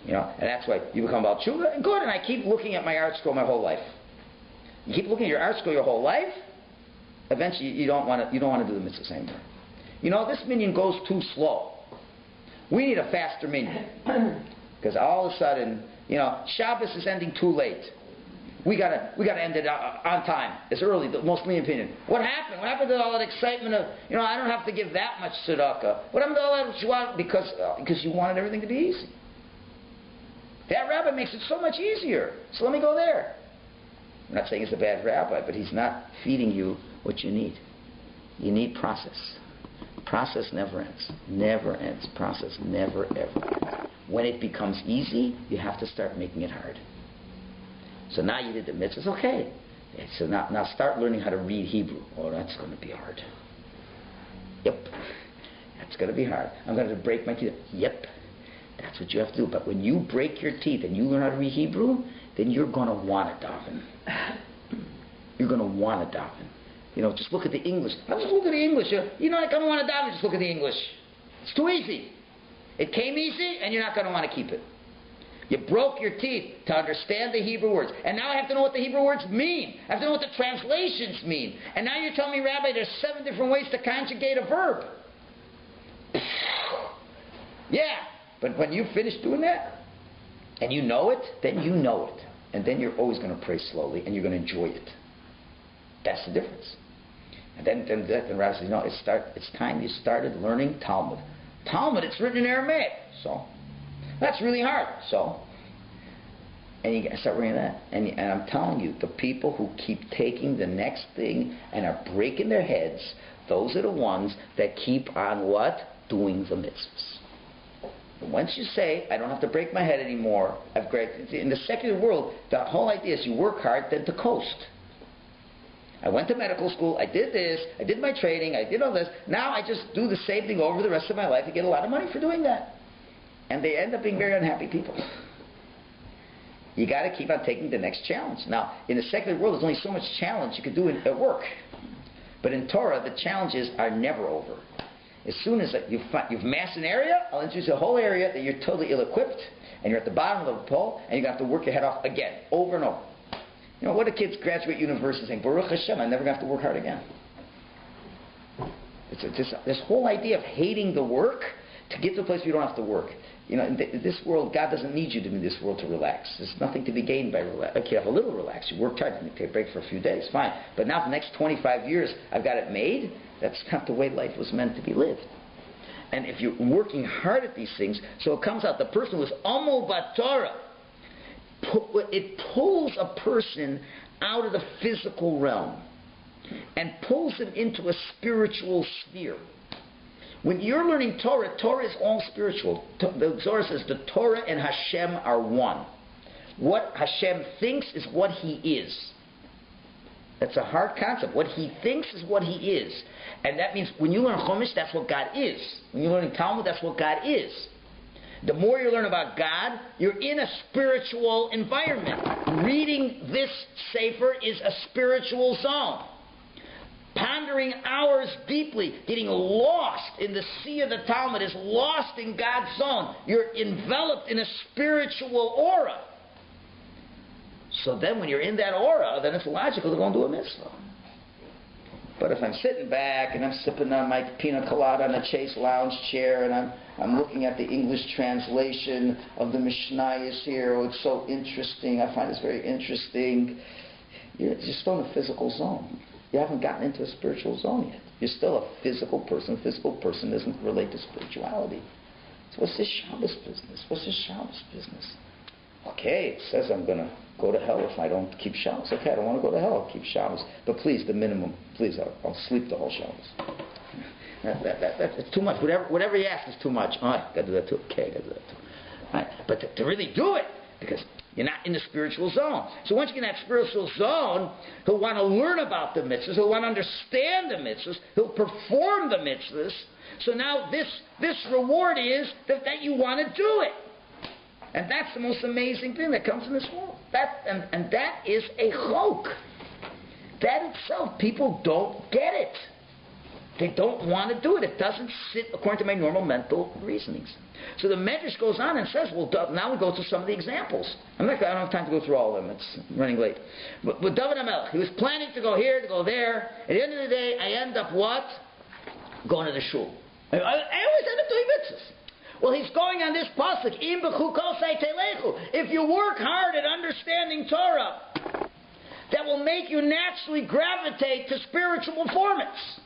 You know, and that's why you become Baal Tshuva, and good, and I keep looking at my art school my whole life. You keep looking at your art school your whole life, eventually you don't want to do the mitzvahs anymore. You know, this minyan goes too slow. We need a faster minyan. Because all of a sudden, you know, Shabbos is ending too late. We gotta end it on time. It's early, the Muslim opinion. What happened? What happened to all that excitement of, you know, I don't have to give that much tzedakah. What happened to all that you want? Because you wanted everything to be easy. That rabbi makes it so much easier. So let me go there. I'm not saying he's a bad rabbi, but he's not feeding you what you need. You need process. Process never ends. Never ends. Process never, ever ends. When it becomes easy, you have to start making it hard. So now you did the mitzvahs, okay. So now start learning how to read Hebrew. Oh, that's going to be hard. Yep. That's going to be hard. I'm going to break my teeth. Yep. That's what you have to do. But when you break your teeth and you learn how to read Hebrew, then you're going to want to daven. You're going to want to daven. You know, just look at the English. I'll just look at the English. You know, I don't want to daven, just look at the English. It's too easy. It came easy, and you're not going to want to keep it. You broke your teeth to understand the Hebrew words. And now I have to know what the Hebrew words mean. I have to know what the translations mean. And now you're telling me, Rabbi, there's 7 different ways to conjugate a verb. Yeah. But when you finish doing that, and you know it, then you know it. And then you're always going to pray slowly, and you're going to enjoy it. That's the difference. And then Rabbi says, no, it's time you started learning Talmud. Talmud, it's written in Aramaic. So, that's really hard. So, and you start reading that. And I'm telling you, the people who keep taking the next thing and are breaking their heads, those are the ones that keep on what? Doing the mitzvahs. And once you say, I don't have to break my head anymore, in the secular world, the whole idea is you work hard, then to coast. I went to medical school, I did this, I did my training, I did all this. Now I just do the same thing over the rest of my life and get a lot of money for doing that. And they end up being very unhappy people. You got to keep on taking the next challenge. Now, in the secular world, there's only so much challenge you can do at work. But in Torah, the challenges are never over. As soon as you've massed an area, I'll introduce a whole area that you're totally ill-equipped, and you're at the bottom of the pole, and you're going to have to work your head off again, over and over. You know, what do kids graduate university saying? Baruch Hashem, I never have to work hard again. It's this whole idea of hating the work to get to a place where you don't have to work. You know, in this world, God doesn't need you to be in this world to relax. There's nothing to be gained by relax. Like you have a little relax. You worked hard, you take a break for a few days, fine. But now for the next 25 years, I've got it made. That's not the way life was meant to be lived. And if you're working hard at these things, so it comes out the person who is Amo Batorah, it pulls a person out of the physical realm and pulls him into a spiritual sphere. When you're learning Torah, Torah is all spiritual. The Zohar says the Torah and Hashem are one. What Hashem thinks is what He is. That's a hard concept. What He thinks is what He is. And that means when you learn Chumash, that's what God is. When you're learning Talmud, that's what God is. The more you learn about God, you're in a spiritual environment. Reading this Sefer is a spiritual zone. Pondering hours deeply, getting lost in the sea of the Talmud is lost in God's zone. You're enveloped in a spiritual aura. So then when you're in that aura, then it's logical to go and do a mitzvah. But if I'm sitting back and I'm sipping on my pina colada on a Chase lounge chair and I'm looking at the English translation of the Mishnayos here, oh, it's so interesting, I find this very interesting, you're just still in a physical zone. You haven't gotten into a spiritual zone yet. You're still a physical person. A physical person doesn't relate to spirituality. So what's this Shabbos business? What's this Shabbos business? Okay, it says I'm going to go to hell if I don't keep Shabbos. Okay, I don't want to go to hell. I'll keep Shabbos. But please, the minimum. Please, I'll sleep the whole Shabbos. That's too much. Whatever you ask is too much. Oh, I got to do that too. Okay, I got to do that too. All right. But to really do it, because you're not in the spiritual zone. So once you're in that spiritual zone, he'll want to learn about the mitzvahs, he'll want to understand the mitzvahs, he'll perform the mitzvahs. So now this reward is that you want to do it. And that's the most amazing thing that comes in this world. And that is a chok. That itself, people don't get it. They don't want to do it. It doesn't sit according to my normal mental reasonings. So the Medrash goes on and says, well, now we go to some of the examples. I don't have time to go through all of them. It's running late. But with David HaMelech, he was planning to go here, to go there. At the end of the day, I end up what? Going to the shul. I always end up doing mitzvahs. Well, he's going on this pasuk, Im Bechukosai telechu. If you work hard at understanding Torah, that will make you naturally gravitate to spiritual performance.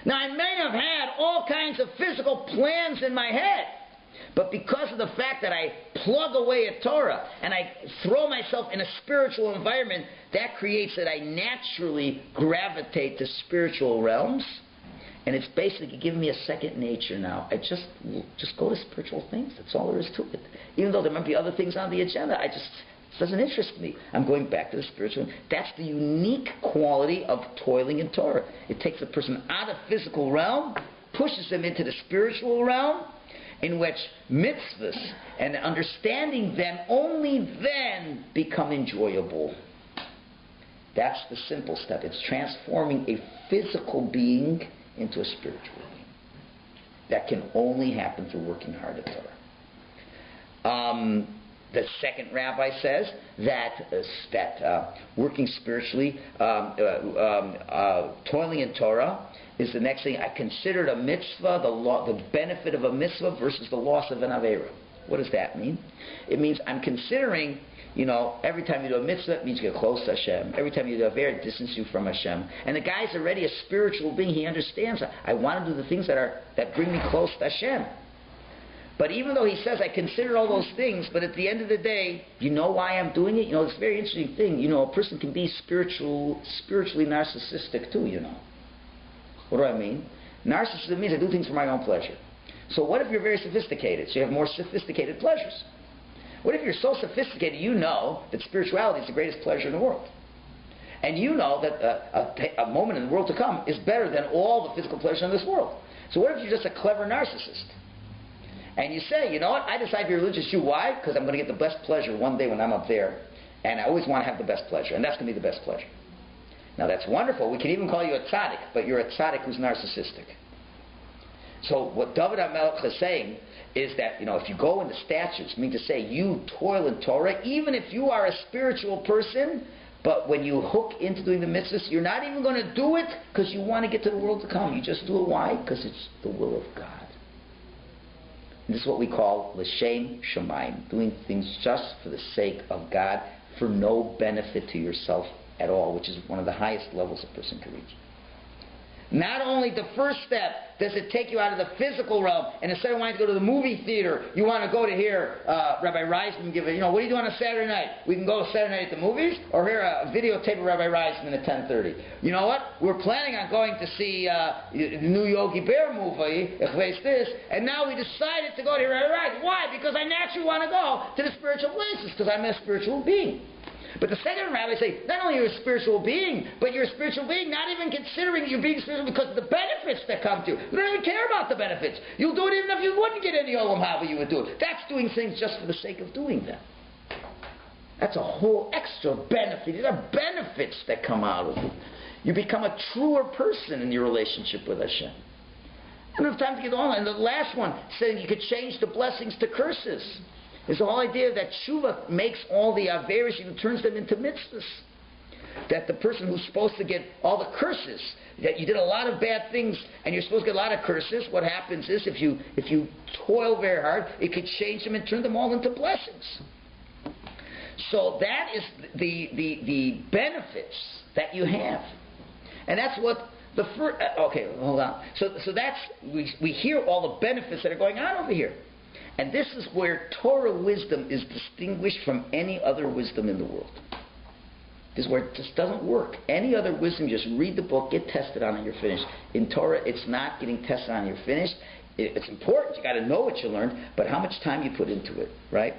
Now, I may have had all kinds of physical plans in my head, but because of the fact that I plug away at Torah and I throw myself in a spiritual environment, that creates that I naturally gravitate to spiritual realms, and it's basically giving me a second nature now. I just go to spiritual things. That's all there is to it. Even though there might be other things on the agenda, it doesn't interest me. I'm going back to the spiritual. That's the unique quality of toiling in Torah. It takes a person out of the physical realm, pushes them into the spiritual realm, in which mitzvahs and understanding them only then become enjoyable. That's the simple step. It's transforming a physical being into a spiritual being. That can only happen through working hard at Torah. The second rabbi says that working spiritually, toiling in Torah, is the next thing. I considered a mitzvah, the benefit of a mitzvah versus the loss of an avera. What does that mean? It means I'm considering, every time you do a mitzvah, it means you get close to Hashem. Every time you do a avera, it distances you from Hashem. And the guy's already a spiritual being. He understands, I want to do the things that bring me close to Hashem. But even though he says, I consider all those things, but at the end of the day, you know why I'm doing it? It's a very interesting thing. A person can be spiritually narcissistic too, What do I mean? Narcissism means I do things for my own pleasure. So what if you're very sophisticated? So you have more sophisticated pleasures. What if you're so sophisticated you know that spirituality is the greatest pleasure in the world? And you know that a moment in the world to come is better than all the physical pleasure in this world. So what if you're just a clever narcissist? And you say, you know what, I decide to be religious. Why? Because I'm going to get the best pleasure one day when I'm up there. And I always want to have the best pleasure. And that's going to be the best pleasure. Now that's wonderful. We can even call you a tzaddik, but you're a tzaddik who's narcissistic. So what David HaMelech is saying is that, if you go in the statutes, to say you toil in Torah, even if you are a spiritual person, But when you hook into doing the mitzvahs, you're not even going to do it because you want to get to the world to come. You just do it. Why? Because it's the will of God. And this is what we call l'shem shamayim, doing things just for the sake of God, for no benefit to yourself at all, which is one of the highest levels a person can reach. Not only the first step does it take you out of the physical realm, and instead of wanting to go to the movie theater, you want to go to hear Rabbi Reisman give it. What are you doing on a Saturday night? We can go Saturday night at the movies, or hear a videotape of Rabbi Reisman at 10:30. You know what? We're planning on going to see the new Yogi Bear movie, this, and now we decided to go to hear Rabbi Reisman. Why? Because I naturally want to go to the spiritual places, because I'm a spiritual being. But the second rabbi say, not only are you a spiritual being, but you're a spiritual being not even considering that you're being spiritual because of the benefits that come to you. You don't even care about the benefits. You'll do it even if you wouldn't get any Olam Haba, you would do it. That's doing things just for the sake of doing them. That's a whole extra benefit. These are benefits that come out of it. You become a truer person in your relationship with Hashem. I don't have time to get on. And the last one, saying you could change the blessings to curses. It's the whole idea that tshuva makes all the averos, and turns them into mitzvahs. That the person who's supposed to get all the curses, that you did a lot of bad things and you're supposed to get a lot of curses, what happens is if you toil very hard, it could change them and turn them all into blessings. So that is the benefits that you have. And that's what the first... okay, hold on. So that's... We hear all the benefits that are going on over here. And this is where Torah wisdom is distinguished from any other wisdom in the world. This is where it just doesn't work. Any other wisdom, just read the book, get tested on it, you're finished. In Torah, it's not getting tested on, you're finished. It's important. You got to know what you learned, but how much time you put into it, right?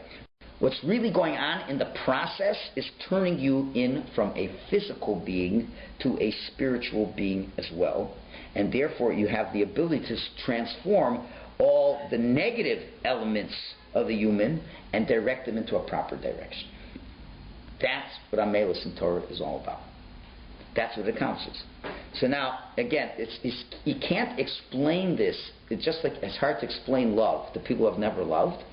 What's really going on in the process is turning you in from a physical being to a spiritual being as well. And therefore, you have the ability to transform all the negative elements of the human and direct them into a proper direction. That's what Amelus in Torah is all about. That's what it counts as. So now, again, you can't explain this. It's just like it's hard to explain love to people who have never loved.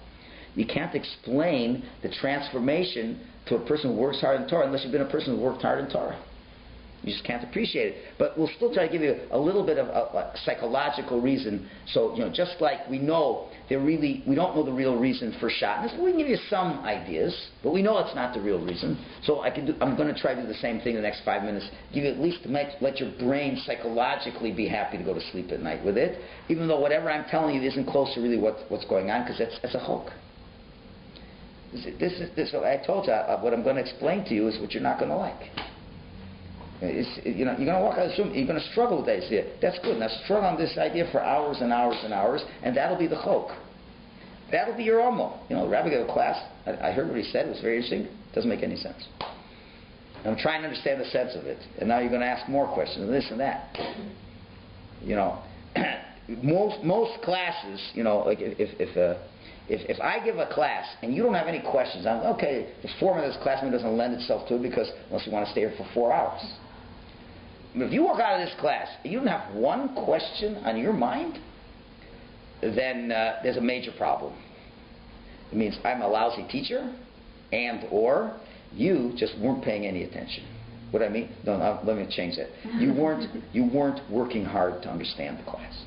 You can't explain the transformation to a person who works hard in Torah unless you've been a person who worked hard in Torah. You just can't appreciate it. But we'll still try to give you a little bit of a psychological reason. So, just like we know we don't know the real reason for shatnez, we can give you some ideas, but we know it's not the real reason. So I'm going to try to do the same thing in the next 5 minutes. Give you at least to let your brain psychologically be happy to go to sleep at night with it, even though whatever I'm telling you isn't close to really what's going on, because that's a hook. This I told you, what I'm going to explain to you is what you're not going to like. You're going to walk out of the room, you're going to struggle with that idea. That's good. Now struggle on this idea for hours and hours and hours, and that'll be the chok. That'll be your omo. The rabbi gave a class. I heard what he said. It was very interesting. It doesn't make any sense. I'm trying to understand the sense of it. And now you're going to ask more questions, and this and that. Most classes, like if I give a class and you don't have any questions, the format of this class doesn't lend itself to it because unless you want to stay here for 4 hours. But if you walk out of this class and you don't have one question on your mind, then there's a major problem. It means I'm a lousy teacher, and or you just weren't paying any attention. What I mean? No, let me change that. You weren't working hard to understand the class.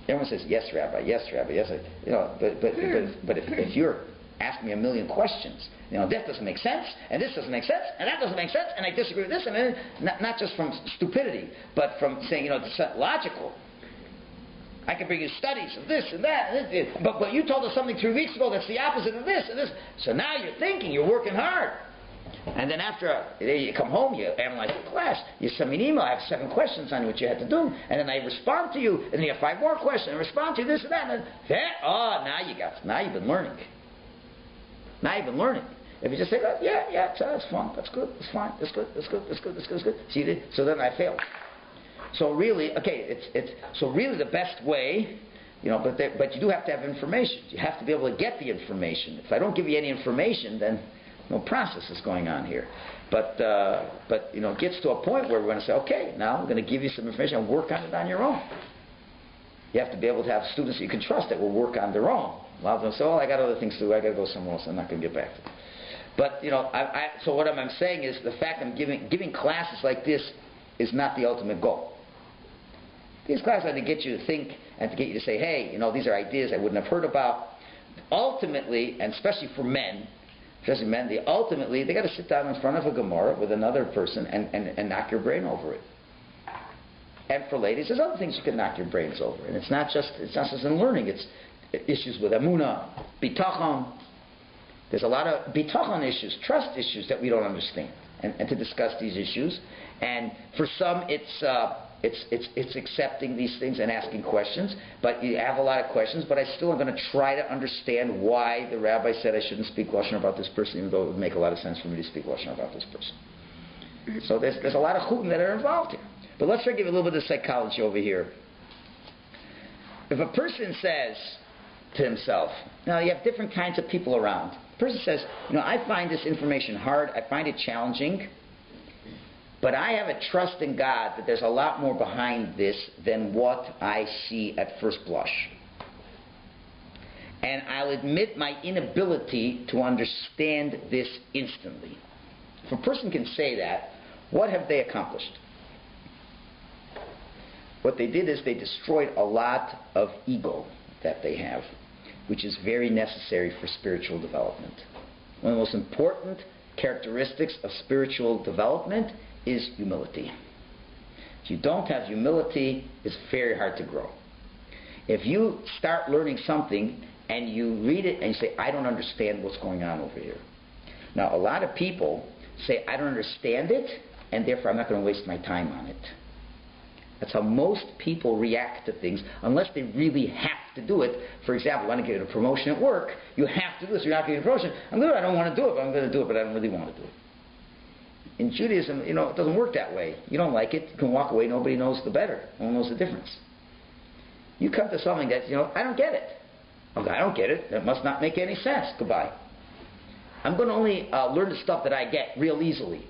Everyone says, yes, Rabbi, yes, Rabbi, yes. But if you're asking me a million questions, that doesn't make sense, and this doesn't make sense, and that doesn't make sense, and I disagree with this, and not just from stupidity, but from saying, it's not logical. I can bring you studies of this and that, and this, but you told us something 3 weeks ago that's the opposite of this and this. So now you're thinking, you're working hard. And then after you come home, you analyze the class, you send me an email, I have 7 questions on what you had to do, and then I respond to you, and then you have 5 more questions, and respond to you, this and that, and then, now you've been learning. Now you've been learning. If you just say, that's fun, that's good, that's fine, that's good, that's good, that's good, that's good, that's good. See, so then I failed. So really, really the best way, but you do have to have information. You have to be able to get the information. If I don't give you any information, then no process is going on here. But it gets to a point where we're going to say, okay, now I'm going to give you some information and work on it on your own. You have to be able to have students that you can trust that will work on their own. A lot of them say, I got other things to do, I got to go somewhere else, I'm not going to get back to it. But, so what I'm saying is the fact I'm giving classes like this is not the ultimate goal. These classes are to get you to think and to get you to say, hey, these are ideas I wouldn't have heard about. Ultimately, and especially for men, ultimately they got to sit down in front of a Gemara with another person and knock your brain over it. And for ladies, there's other things you can knock your brains over. And it's not just in learning, it's issues with Emunah, Bitachon. There's a lot of Bitachon issues, trust issues that we don't understand. And to discuss these issues. And for some, it's accepting these things and asking questions. But you have a lot of questions, but I still am going to try to understand why the rabbi said I shouldn't speak Lashon about this person, even though it would make a lot of sense for me to speak Lashon about this person. So there's a lot of chukim that are involved here. But let's try to give a little bit of psychology over here. If a person says to himself, now you have different kinds of people around. The person says, I find this information hard, I find it challenging, but I have a trust in God that there's a lot more behind this than what I see at first blush. And I'll admit my inability to understand this instantly. If a person can say that, what have they accomplished? What they did is they destroyed a lot of ego that they have, which is very necessary for spiritual development. One of the most important characteristics of spiritual development is humility. If you don't have humility, it's very hard to grow. If you start learning something and you read it and you say, I don't understand what's going on over here. Now, a lot of people say, I don't understand it, and therefore I'm not going to waste my time on it. That's how most people react to things, unless they really have to do it. For example, when I get a promotion at work, you have to do this. You're not getting a promotion. I don't want to do it, but I'm going to do it, but I don't really want to do it. In Judaism, it doesn't work that way. You don't like it, you can walk away. Nobody knows the better. No one knows the difference. You come to something that, I don't get it. Okay, I don't get it. That must not make any sense. Goodbye. I'm going to only learn the stuff that I get real easily.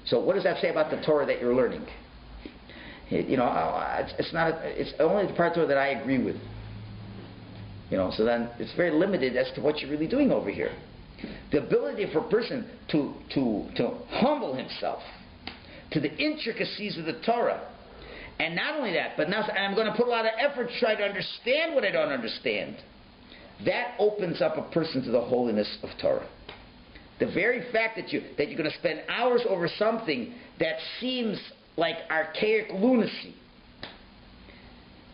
So what does that say about the Torah that you're learning? It's only the part of it that I agree with. So then it's very limited as to what you're really doing over here. The ability for a person to humble himself to the intricacies of the Torah, and not only that, but now I'm going to put a lot of effort to try to understand what I don't understand. That opens up a person to the holiness of Torah. The very fact that you're going to spend hours over something that seems like archaic lunacy.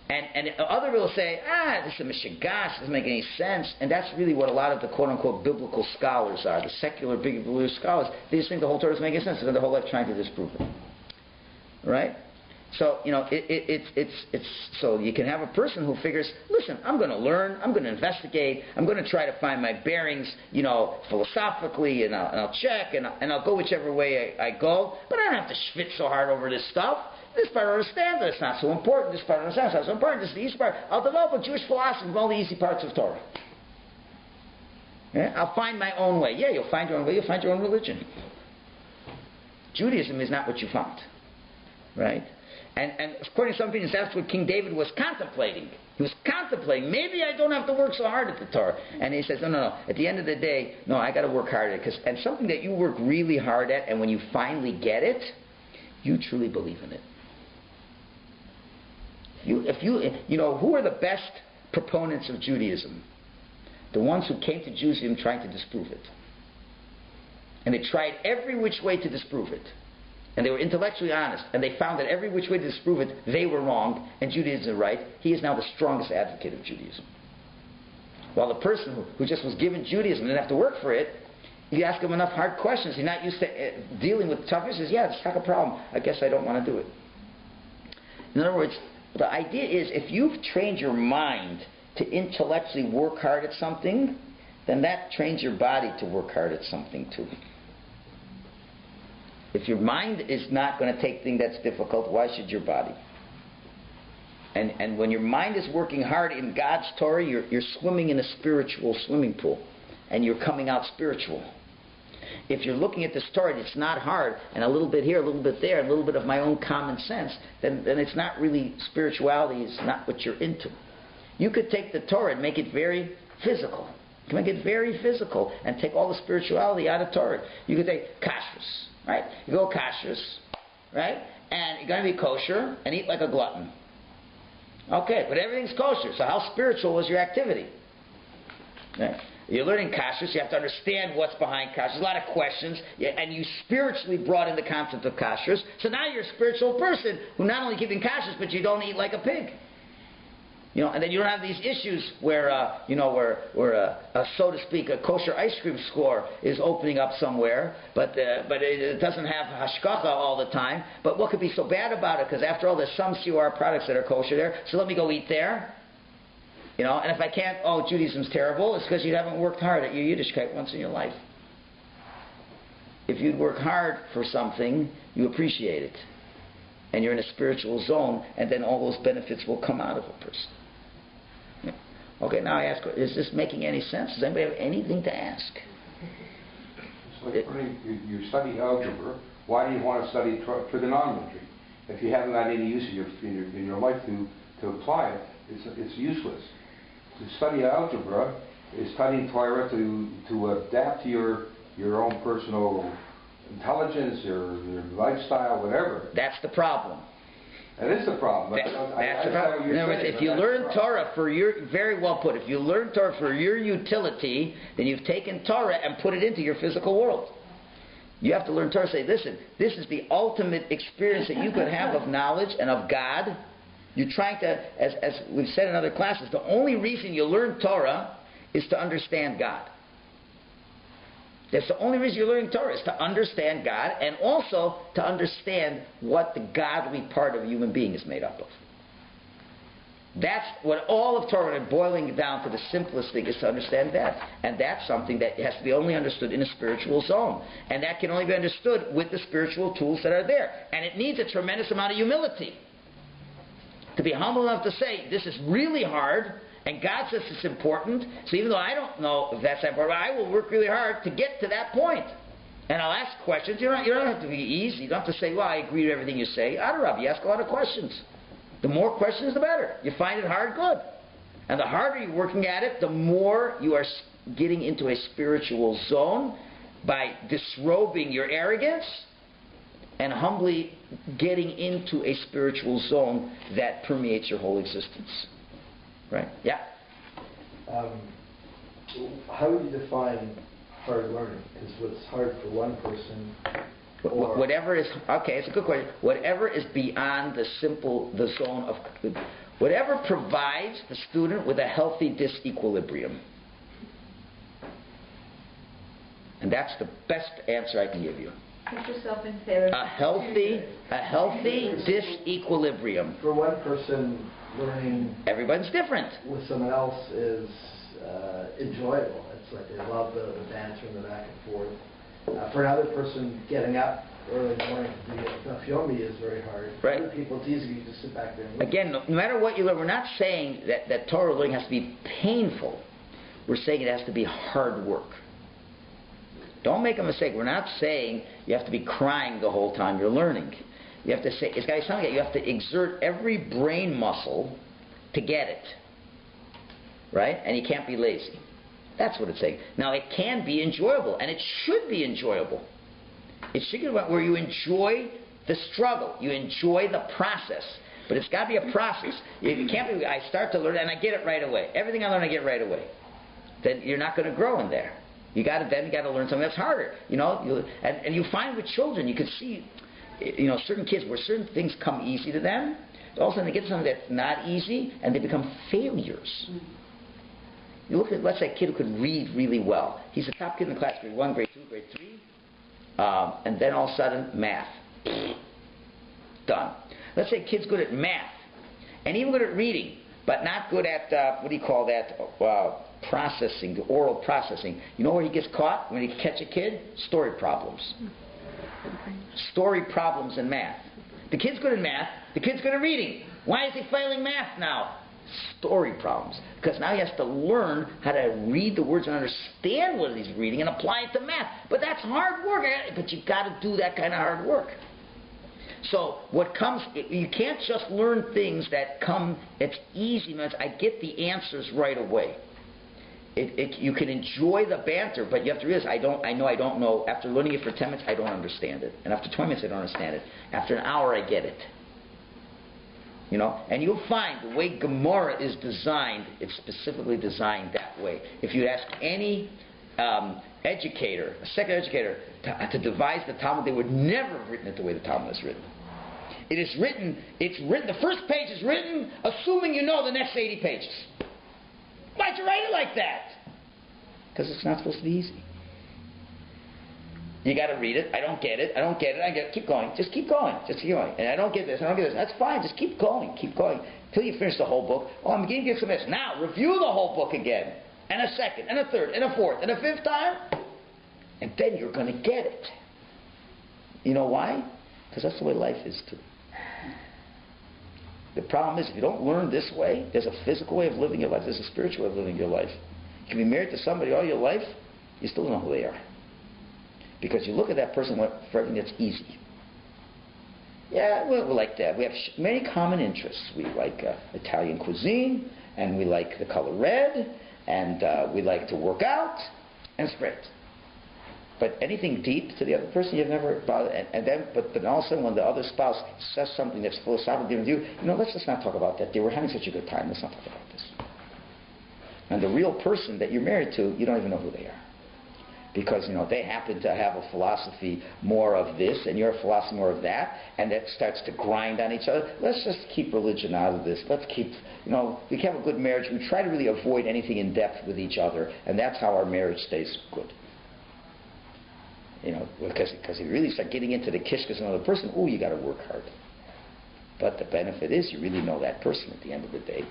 And other people say, this is a mishigas, doesn't make any sense. And that's really what a lot of the quote-unquote biblical scholars are, the secular biblical scholars. They just think the whole Torah doesn't make any sense. They spend their whole life trying to disprove it. Right? So, so you can have a person who figures, listen, I'm going to learn, I'm going to investigate, I'm going to try to find my bearings, philosophically, and I'll check, and I'll go whichever way I go, but I don't have to schwitz so hard over this stuff. This part I understand, but it's not so important. This part I understand, it's not so important. This is the easy part. I'll develop a Jewish philosophy from all the easy parts of Torah. Yeah? I'll find my own way. Yeah, you'll find your own way. You'll find your own religion. Judaism is not what you found. Right? And according to some opinions, that's what King David was contemplating. He was contemplating, maybe I don't have to work so hard at the Torah. And he says, no. At the end of the day, no, I got to work hard at it. And something that you work really hard at, and when you finally get it, you truly believe in it. Who are the best proponents of Judaism? The ones who came to Judaism trying to disprove it. And they tried every which way to disprove it. And they were intellectually honest. And they found that every which way to disprove it, they were wrong, and Judaism is right. He is now the strongest advocate of Judaism. While the person who just was given Judaism and didn't have to work for it, you ask him enough hard questions, he's not used to dealing with tough issues. Yeah, it's not a problem. I guess I don't want to do it. In other words, the idea is if you've trained your mind to intellectually work hard at something, then that trains your body to work hard at something too. If your mind is not going to take things that's difficult, why should your body? And when your mind is working hard in God's Torah, you're swimming in a spiritual swimming pool. And you're coming out spiritual. If you're looking at this Torah, it's not hard, and a little bit here, a little bit there, a little bit of my own common sense, then it's not really spirituality, it's not what you're into. You could take the Torah and make it very physical. You can make it very physical and take all the spirituality out of Torah. You could say kashrus, right? You go kashrus, right? And you're going to be kosher and eat like a glutton. Okay, but everything's kosher. So how spiritual was your activity? Right? You're learning kashrus. You have to understand what's behind kashrus. There's a lot of questions. And you spiritually brought in the concept of kashrus. So now you're a spiritual person who not only keeping kashrus, but you don't eat like a pig. And then you don't have these issues where, so to speak, a kosher ice cream store is opening up somewhere, but it doesn't have hashgacha all the time. But what could be so bad about it? Because after all, there's some COR products that are kosher there, so let me go eat there. And if I can't, Judaism's terrible, it's because you haven't worked hard at your Yiddishkeit once in your life. If you'd work hard for something, you appreciate it. And you're in a spiritual zone, and then all those benefits will come out of a person. Okay, now I ask, is this making any sense? Does anybody have anything to ask? It's like you study algebra. Why do you want to study trigonometry? If you haven't got any use in your life to apply it, it's useless. To study algebra is studying Torah to adapt to your own personal intelligence, your lifestyle, whatever. That's the problem. That is the problem. That's the problem. In other words, if you learn Torah for your, very well put, if you learn Torah for your utility, then you've taken Torah and put it into your physical world. You have to learn Torah. Say, listen, this is the ultimate experience that you could have of knowledge and of God. You're trying to, as we've said in other classes, the only reason you learn Torah is to understand God. That's the only reason you're learning Torah, is to understand God and also to understand what the godly part of a human being is made up of. That's what all of Torah, and boiling it down to the simplest thing, is to understand that. And that's something that has to be only understood in a spiritual zone. And that can only be understood with the spiritual tools that are there. And it needs a tremendous amount of humility. To be humble enough to say, this is really hard, and God says it's important, so even though I don't know if that's important, I will work really hard to get to that point. And I'll ask questions. You don't have to be easy. You don't have to say, well, I agree with everything you say. Rabbi, you ask a lot of questions. The more questions, the better. You find it hard, good. And the harder you're working at it, the more you are getting into a spiritual zone by disrobing your arrogance and humbly getting into a spiritual zone that permeates your whole existence. Right? Yeah? How would you define hard learning? Because what's hard for one person... Whatever is... Okay, it's a good question. Whatever is beyond the zone of... Whatever provides the student with a healthy disequilibrium. And that's the best answer I can give you. Put yourself in favor. A healthy disequilibrium. For one person, learning... Everyone's different. With someone else is enjoyable. It's like they love the banter and the back and forth. For another person, getting up early in the morning to do Yomi is very hard. Right. Other people, it's easy to just sit back there and listen. Again, no matter what you learn, we're not saying that Torah learning has to be painful. We're saying it has to be hard work. Don't make a mistake. We're not saying you have to be crying the whole time you're learning. You have to say, it's got to be something that you have to exert every brain muscle to get it. Right? And you can't be lazy. That's what it's saying. Now, it can be enjoyable, and it should be enjoyable. It should be where you enjoy the struggle. You enjoy the process. But it's got to be a process. It can't be, I start to learn, and I get it right away. Everything I learn, I get right away. Then you're not going to grow in there. You got to learn something that's harder. And you find with children, you can see, certain kids where certain things come easy to them. All of a sudden, they get something that's not easy, and they become failures. You look at, let's say, a kid who could read really well. He's the top kid in the class, grade 1, grade 2, grade 3. And then all of a sudden, math. Done. Let's say a kid's good at math, and even good at reading, but not good at, processing, the oral processing. You know where he gets caught when he catch a kid? Story problems. Story problems in math. The kid's good at math. The kid's good at reading. Why is he failing math now? Story problems. Because now he has to learn how to read the words and understand what he's reading and apply it to math. But that's hard work. But you've got to do that kind of hard work. So you can't just learn things that come, it's easy, man. I get the answers right away. You can enjoy the banter, but you have to realize, I don't know. After learning it for 10 minutes, I don't understand it. And after 20 minutes, I don't understand it. After an hour, I get it. You know? And you'll find the way Gemara is designed, it's specifically designed that way. If you ask any educator, a second educator, to devise the Talmud, they would never have written it the way the Talmud is written. It's written, the first page is written assuming you know the next 80 pages. Why'd you write it like that? Because it's not supposed to be easy. You got to read it. I don't get it. Keep going. Just keep going. And I don't get this. That's fine. Just keep going. Till you finish the whole book. Oh, I'm beginning to get some of this. Now, review the whole book again. And a second, and a third, and a fourth, and a fifth time. And then you're going to get it. You know why? Because that's the way life is too. The problem is, if you don't learn this way, there's a physical way of living your life, there's a spiritual way of living your life. You can be married to somebody all your life, you still don't know who they are. Because you look at that person for everything that's easy. Yeah, we're like that. We have many common interests. We like Italian cuisine, and we like the color red, and we like to work out, and it's great. But anything deep to the other person you've never bothered, but then all of a sudden when the other spouse says something that's philosophically with you, let's just not talk about that. We're having such a good time. Let's not talk about this. And the real person that you're married to, you don't even know who they are, because they happen to have a philosophy more of this, and your philosophy more of that, and that starts to grind on each other. Let's just keep religion out of this. Let's keep, we have a good marriage. We try to really avoid anything in depth with each other, and that's how our marriage stays good. Because if you really start getting into the kishkas of another person, you got to work hard. But the benefit is you really know that person at the end of the day.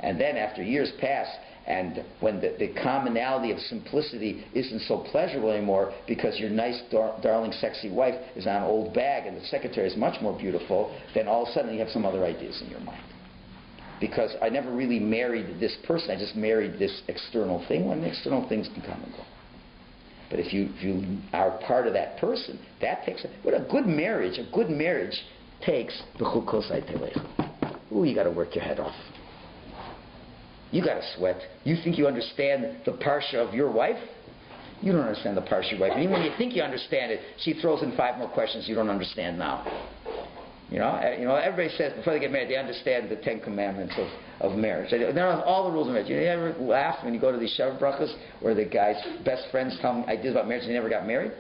And then after years pass, and when the commonality of simplicity isn't so pleasurable anymore because your nice, darling, sexy wife is on an old bag and the secretary is much more beautiful, then all of a sudden you have some other ideas in your mind. Because I never really married this person, I just married this external thing, when the external things can come and go. But if you are part of that person, that takes a good marriage takes Bechukosai telecha. You got to work your head off. You got to sweat. You think you understand the parsha of your wife? You don't understand the parsha of your wife. And even when you think you understand it, she throws in 5 more questions you don't understand now. Everybody says before they get married they understand the 10 commandments of marriage. They know all the rules of marriage. You ever laugh when you go to these Shavuot brachas where the guy's best friends tell him ideas about marriage and they never got married?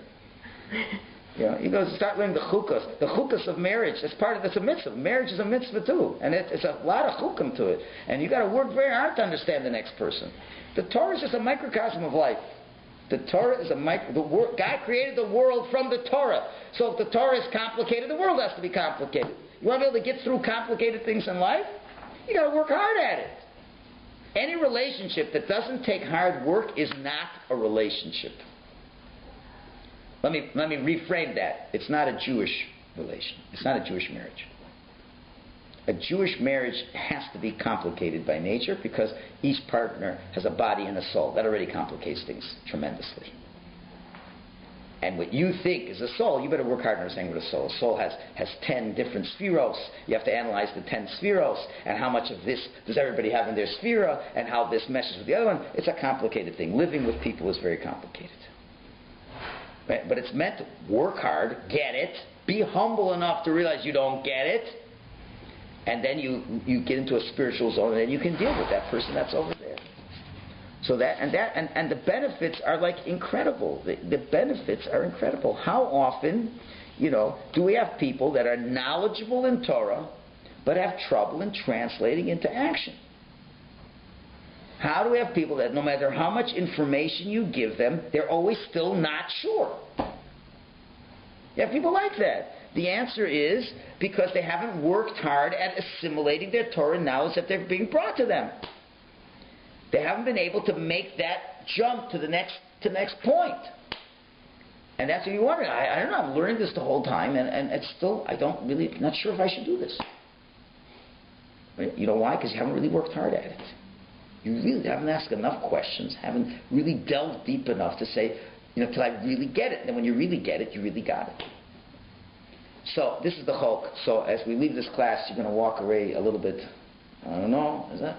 He goes, start learning the chukas of marriage. It's a mitzvah. Marriage is a mitzvah too, and it's a lot of chukim to it. And you got to work very hard to understand the next person. The Torah is just a microcosm of life. The Torah is God created the world from the Torah. So if the Torah is complicated, the world has to be complicated. You want to be able to get through complicated things in life? You got to work hard at it. Any relationship that doesn't take hard work is not a relationship. Let me reframe that. It's not a Jewish relation. It's not a Jewish marriage. A Jewish marriage has to be complicated by nature because each partner has a body and a soul. That already complicates things tremendously. And what you think is a soul, you better work hard to understand what a soul is. A soul has 10 different spheros. You have to analyze the 10 spheros and how much of this does everybody have in their sphera and how this meshes with the other one. It's a complicated thing. Living with people is very complicated. But it's meant to work hard, get it, be humble enough to realize you don't get it, and then you get into a spiritual zone, and then you can deal with that person that's over there. So and the benefits are like incredible. The benefits are incredible. How often, do we have people that are knowledgeable in Torah, but have trouble in translating into action? How do we have people that no matter how much information you give them, they're always still not sure? You have people like that. The answer is because they haven't worked hard at assimilating their Torah knowledge that they're being brought to them. They haven't been able to make that jump to the next point. And that's what you're wondering. I don't know, I'm learning this the whole time, and it's still, not sure if I should do this. You know why? Because you haven't really worked hard at it. You really haven't asked enough questions, haven't really delved deep enough to say, till I really get it. And then when you really get it, you really got it. So this is the Chok. So as we leave this class, you're going to walk away a little bit, I don't know, is that?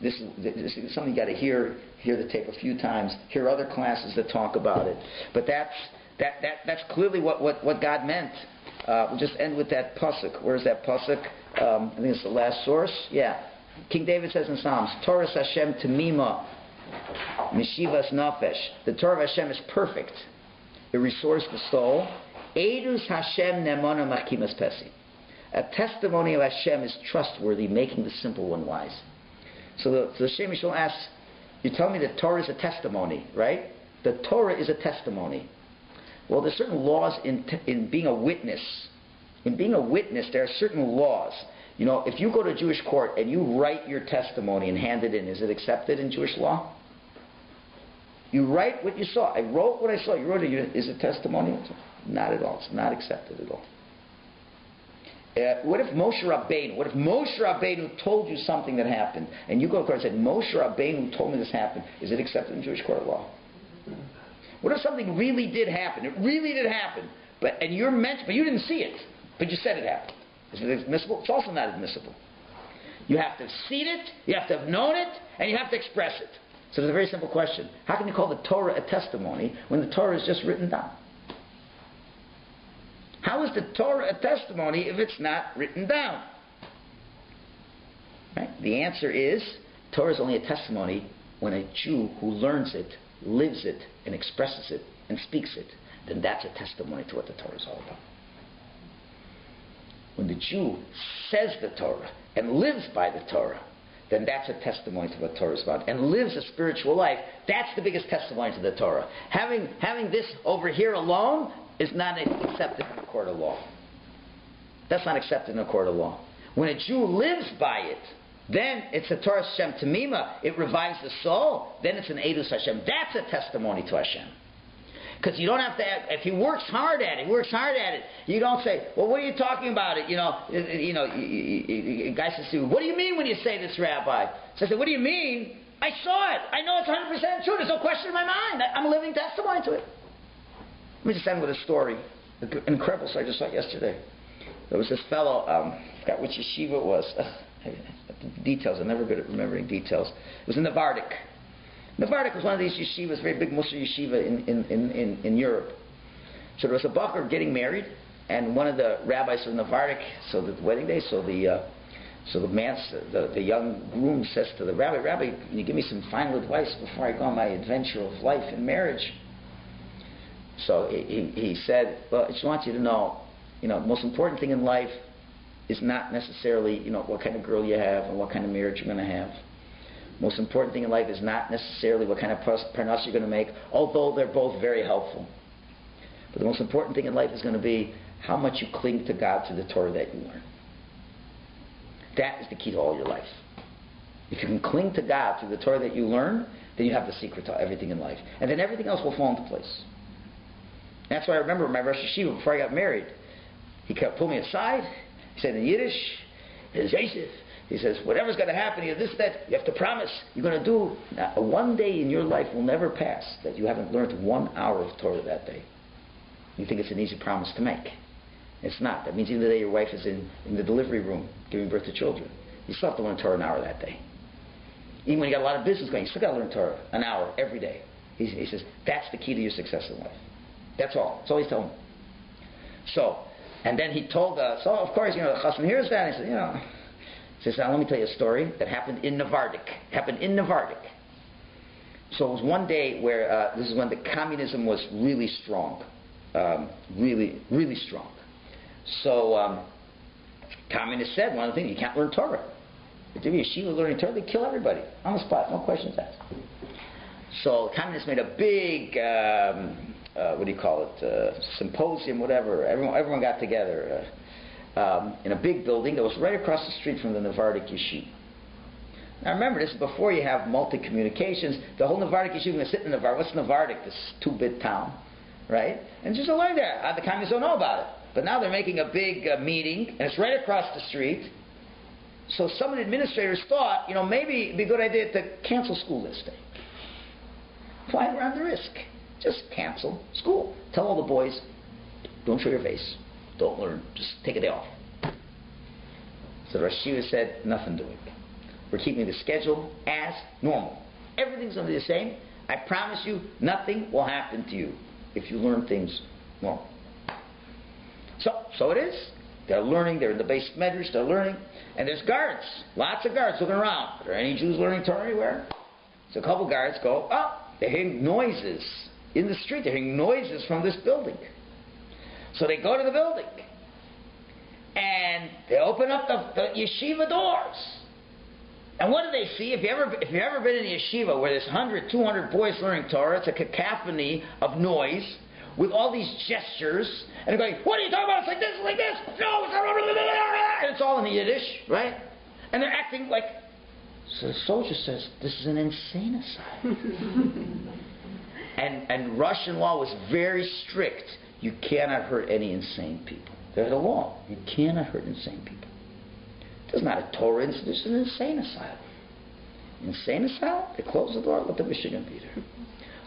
This is something you got to hear hear the tape a few times, hear other classes that talk about it. But that's clearly what God meant. We'll just end with that pasuk. Where's that pasuk? I think it's the last source. Yeah. King David says in Psalms, Torah Hashem Tamima Mishivas Nafesh. The Torah of Hashem is perfect. It restores the soul. Edus Hashem Nemona Machimas Pesi. A testimony of Hashem is trustworthy, making the simple one wise. So the Shem Yishol asks, you tell me that Torah is a testimony, right? The Torah is a testimony. Well, there's certain laws in being a witness. In being a witness, there are certain laws. You know, if you go to a Jewish court and you write your testimony and hand it in, is it accepted in Jewish law? You write what you saw. I wrote what I saw. You wrote it. Is it testimony? Not at all. It's not accepted at all. What if Moshe Rabbeinu told you something that happened, and you go to court and said, Moshe Rabbeinu told me this happened? Is it accepted in Jewish court of law? What if something really did happen? It really did happen, but you didn't see it, but you said it happened. Is it admissible? It's also not admissible. You have to have seen it, you have to have known it, and you have to express it. So there's a very simple question. How can you call the Torah a testimony when the Torah is just written down? How is the Torah a testimony if it's not written down? Right? The answer is, Torah is only a testimony when a Jew who learns it, lives it, and expresses it, and speaks it. Then that's a testimony to what the Torah is all about. When the Jew says the Torah and lives by the Torah, then that's a testimony to what Torah is about. And lives a spiritual life, that's the biggest testimony to the Torah. Having this over here alone is not accepted in a court of law. That's not accepted in a court of law. When a Jew lives by it, then it's a Torah Hashem Tamima. It revives the soul. Then it's an Edus Hashem. That's a testimony to Hashem. Because you don't have to if he works hard at it, you don't say, well, what are you talking about it? Guy says to you, what do you mean when you say this, Rabbi? So I said, what do you mean? I saw it. I know it's 100% true. There's no question in my mind. I'm a living testimony to it. Let me just end with a story. An incredible story I just saw yesterday. There was this fellow, I forgot which yeshiva it was. Details, I'm never good at remembering details. It was in Navardik. Navardik was one of these yeshivas, very big Muslim yeshiva in Europe. So there was a bacher getting married, and one of the rabbis of Navardik, so the wedding day, the young groom says to the rabbi, Rabbi, can you give me some final advice before I go on my adventure of life and marriage? So he said, well, I just want you to know, the most important thing in life is not necessarily, what kind of girl you have and what kind of marriage you're going to have. Most important thing in life is not necessarily what kind of parnas you're going to make, although they're both very helpful. But the most important thing in life is going to be how much you cling to God through the Torah that you learn. That is the key to all your life. If you can cling to God through the Torah that you learn, then you have the secret to everything in life. And then everything else will fall into place. And that's why I remember my Rosh Yeshiva, before I got married, he pulled me aside. He said in Yiddish, Yossi, he says, whatever's going to happen, you have to promise you're going to do. Now, one day in your life will never pass that you haven't learned 1 hour of Torah that day. You think it's an easy promise to make. It's not. That means even the day your wife is in the delivery room giving birth to children, you still have to learn Torah an hour that day. Even when you got a lot of business going, you still got to learn Torah an hour every day. He says, that's the key to your success in life. That's all. That's all he's telling me. So, and then he told us, of course, the chassan hears that, and he said, he says, now let me tell you a story that happened in Navardik. So it was one day where, this is when the communism was really strong. Really, really strong. So, communists said, one of the things, you can't learn Torah. If there be a yeshiva learning Torah, they kill everybody. On the spot, no questions asked. So, communists made a big, symposium, whatever. Everyone got together in a big building that was right across the street from the Navardik Yeshiva. Now remember, this is before you have multi-communications. The whole Navardik Yeshiva was sitting in Navardik. What's Navardik? This 2-bit town, right? And just to learn there. The communists don't know about it. But now they're making a big meeting, and it's right across the street. So some of the administrators thought, maybe it'd be a good idea to cancel school this day. Why run the risk? Just cancel school. Tell all the boys, don't show your face. Don't learn. Just take a day off. So the Rosh Yeshiva said, nothing doing. We're keeping the schedule as normal. Everything's going to be the same. I promise you, nothing will happen to you if you learn things wrong. So it is. They're learning. They're in the base medrash. They're learning. And there's guards. Lots of guards looking around. Are there any Jews learning Torah anywhere? So a couple guards go, they're hearing noises in the street. They're hearing noises from this building. So they go to the building. And they open up the yeshiva doors. And what do they see? If you've ever been in a yeshiva where there's 100, 200 boys learning Torah, it's a cacophony of noise with all these gestures. And they're going, what are you talking about? It's like this. No, and it's all in Yiddish, right? And they're acting like... So the soldier says, this is an insane asylum. and Russian law was very strict. You cannot hurt any insane people. There's a law. You cannot hurt insane people. There's not a Torah institute. This is an insane asylum. Insane asylum? They close the door, let the Michigan be there.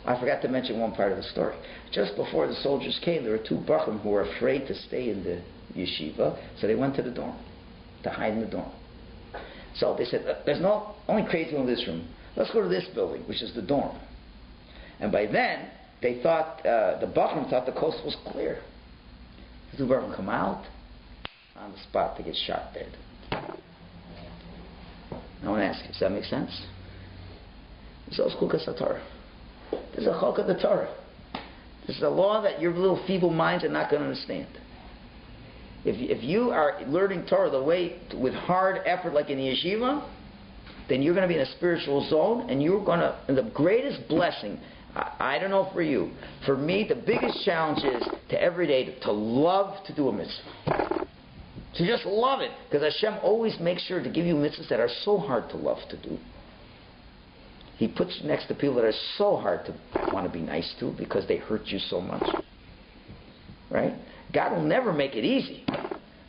I forgot to mention one part of the story. Just before the soldiers came, there were two Bachim who were afraid to stay in the yeshiva, so they went to the dorm, to hide in the dorm. So they said, there's only crazy one in this room. Let's go to this building, which is the dorm. And by then, they thought, the Bachim thought the coast was clear. The two Bachim come out, on the spot, they get shot dead. I want to ask you, does that make sense? This is Chukas Torah. This is a chok of the Torah. This is a law that your little feeble minds are not going to understand. If you are learning Torah the way, with hard effort like in the yeshiva, then you're going to be in a spiritual zone, and you're going to, and the greatest blessing, I don't know for you, for me the biggest challenge is to every day to love to do a mitzvah. To just love it. Because Hashem always makes sure to give you mitzvahs that are so hard to love to do. He puts you next to people that are so hard to want to be nice to because they hurt you so much. Right? God will never make it easy.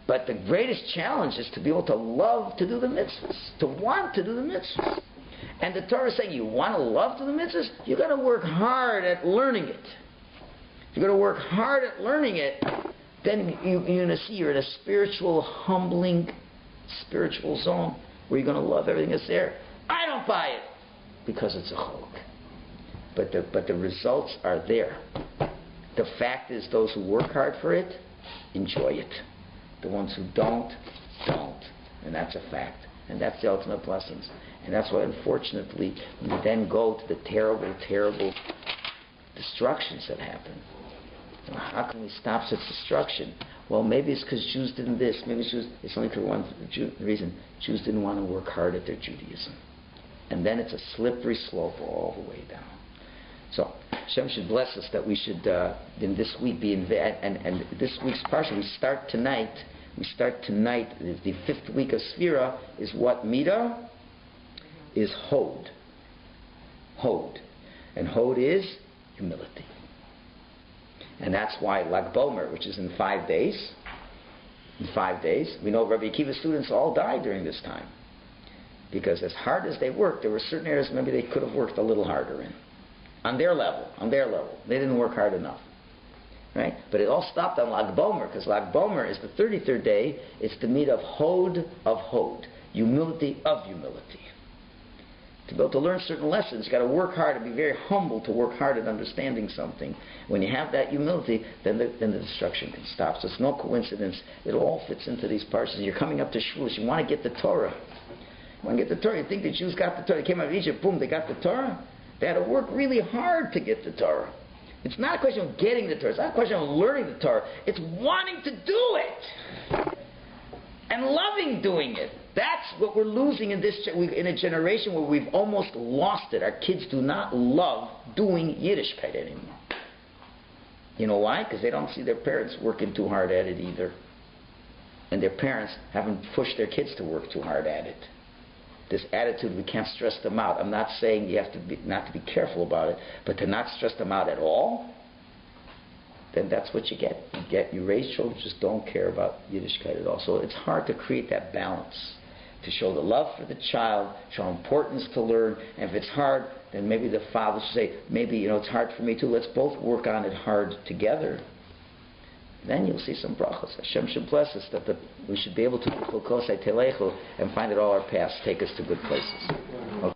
But the greatest challenge is to be able to love to do the mitzvahs. To want to do the mitzvahs. And the Torah is saying you want to love to the mitzvahs, you've got to work hard at learning it. If you're going to work hard at learning it, then you're going to see you're in a spiritual, humbling, spiritual zone where you're going to love everything that's there. I don't buy it because it's a chok. But the results are there. The fact is those who work hard for it, enjoy it. The ones who don't. And that's a fact. And that's the ultimate blessings. And that's why, unfortunately, we then go to the terrible, terrible destructions that happen. How can we stop such destruction? Well, maybe it's because Jews didn't this. Maybe it's only for one reason. Jews didn't want to work hard at their Judaism. And then it's a slippery slope all the way down. So Hashem should bless us that we should, in this week, be involved. And this week's parsha, we start tonight. The fifth week of Sfira is what Midah? Is Hod. Hod. And Hod is humility. And that's why Lag Bomer, which is in 5 days, we know Rabbi Akiva's students all died during this time. Because as hard as they worked, there were certain areas maybe they could have worked a little harder in. On their level. They didn't work hard enough. Right? But it all stopped on Lag Bomer, because Lag Bomer is the 33rd day. It's the meat of Hod. Humility of humility. To be able to learn certain lessons, you've got to work hard and be very humble to work hard at understanding something. When you have that humility, then the destruction can stop. So it's no coincidence. It all fits into these parts. You're coming up to Shavuos. You want to get the Torah. You think the Jews got the Torah. They came out of Egypt, boom, they got the Torah. They had to work really hard to get the Torah. It's not a question of getting the Torah. It's not a question of learning the Torah. It's wanting to do it. And loving doing it. That's what we're losing in a generation where we've almost lost it. Our kids do not love doing Yiddishkeit anymore. You know why? Because they don't see their parents working too hard at it either. And their parents haven't pushed their kids to work too hard at it. This attitude, we can't stress them out. I'm not saying you have to not to be careful about it, but to not stress them out at all, then that's what you get. You raise children who just don't care about Yiddishkeit at all. So it's hard to create that balance, to show the love for the child, show importance to learn. And if it's hard, then maybe the father should say, maybe it's hard for me too. Let's both work on it hard together. Then you'll see some brachos. Hashem should bless us that we should be able to Bechukosai telechu and find that all our paths take us to good places. Okay.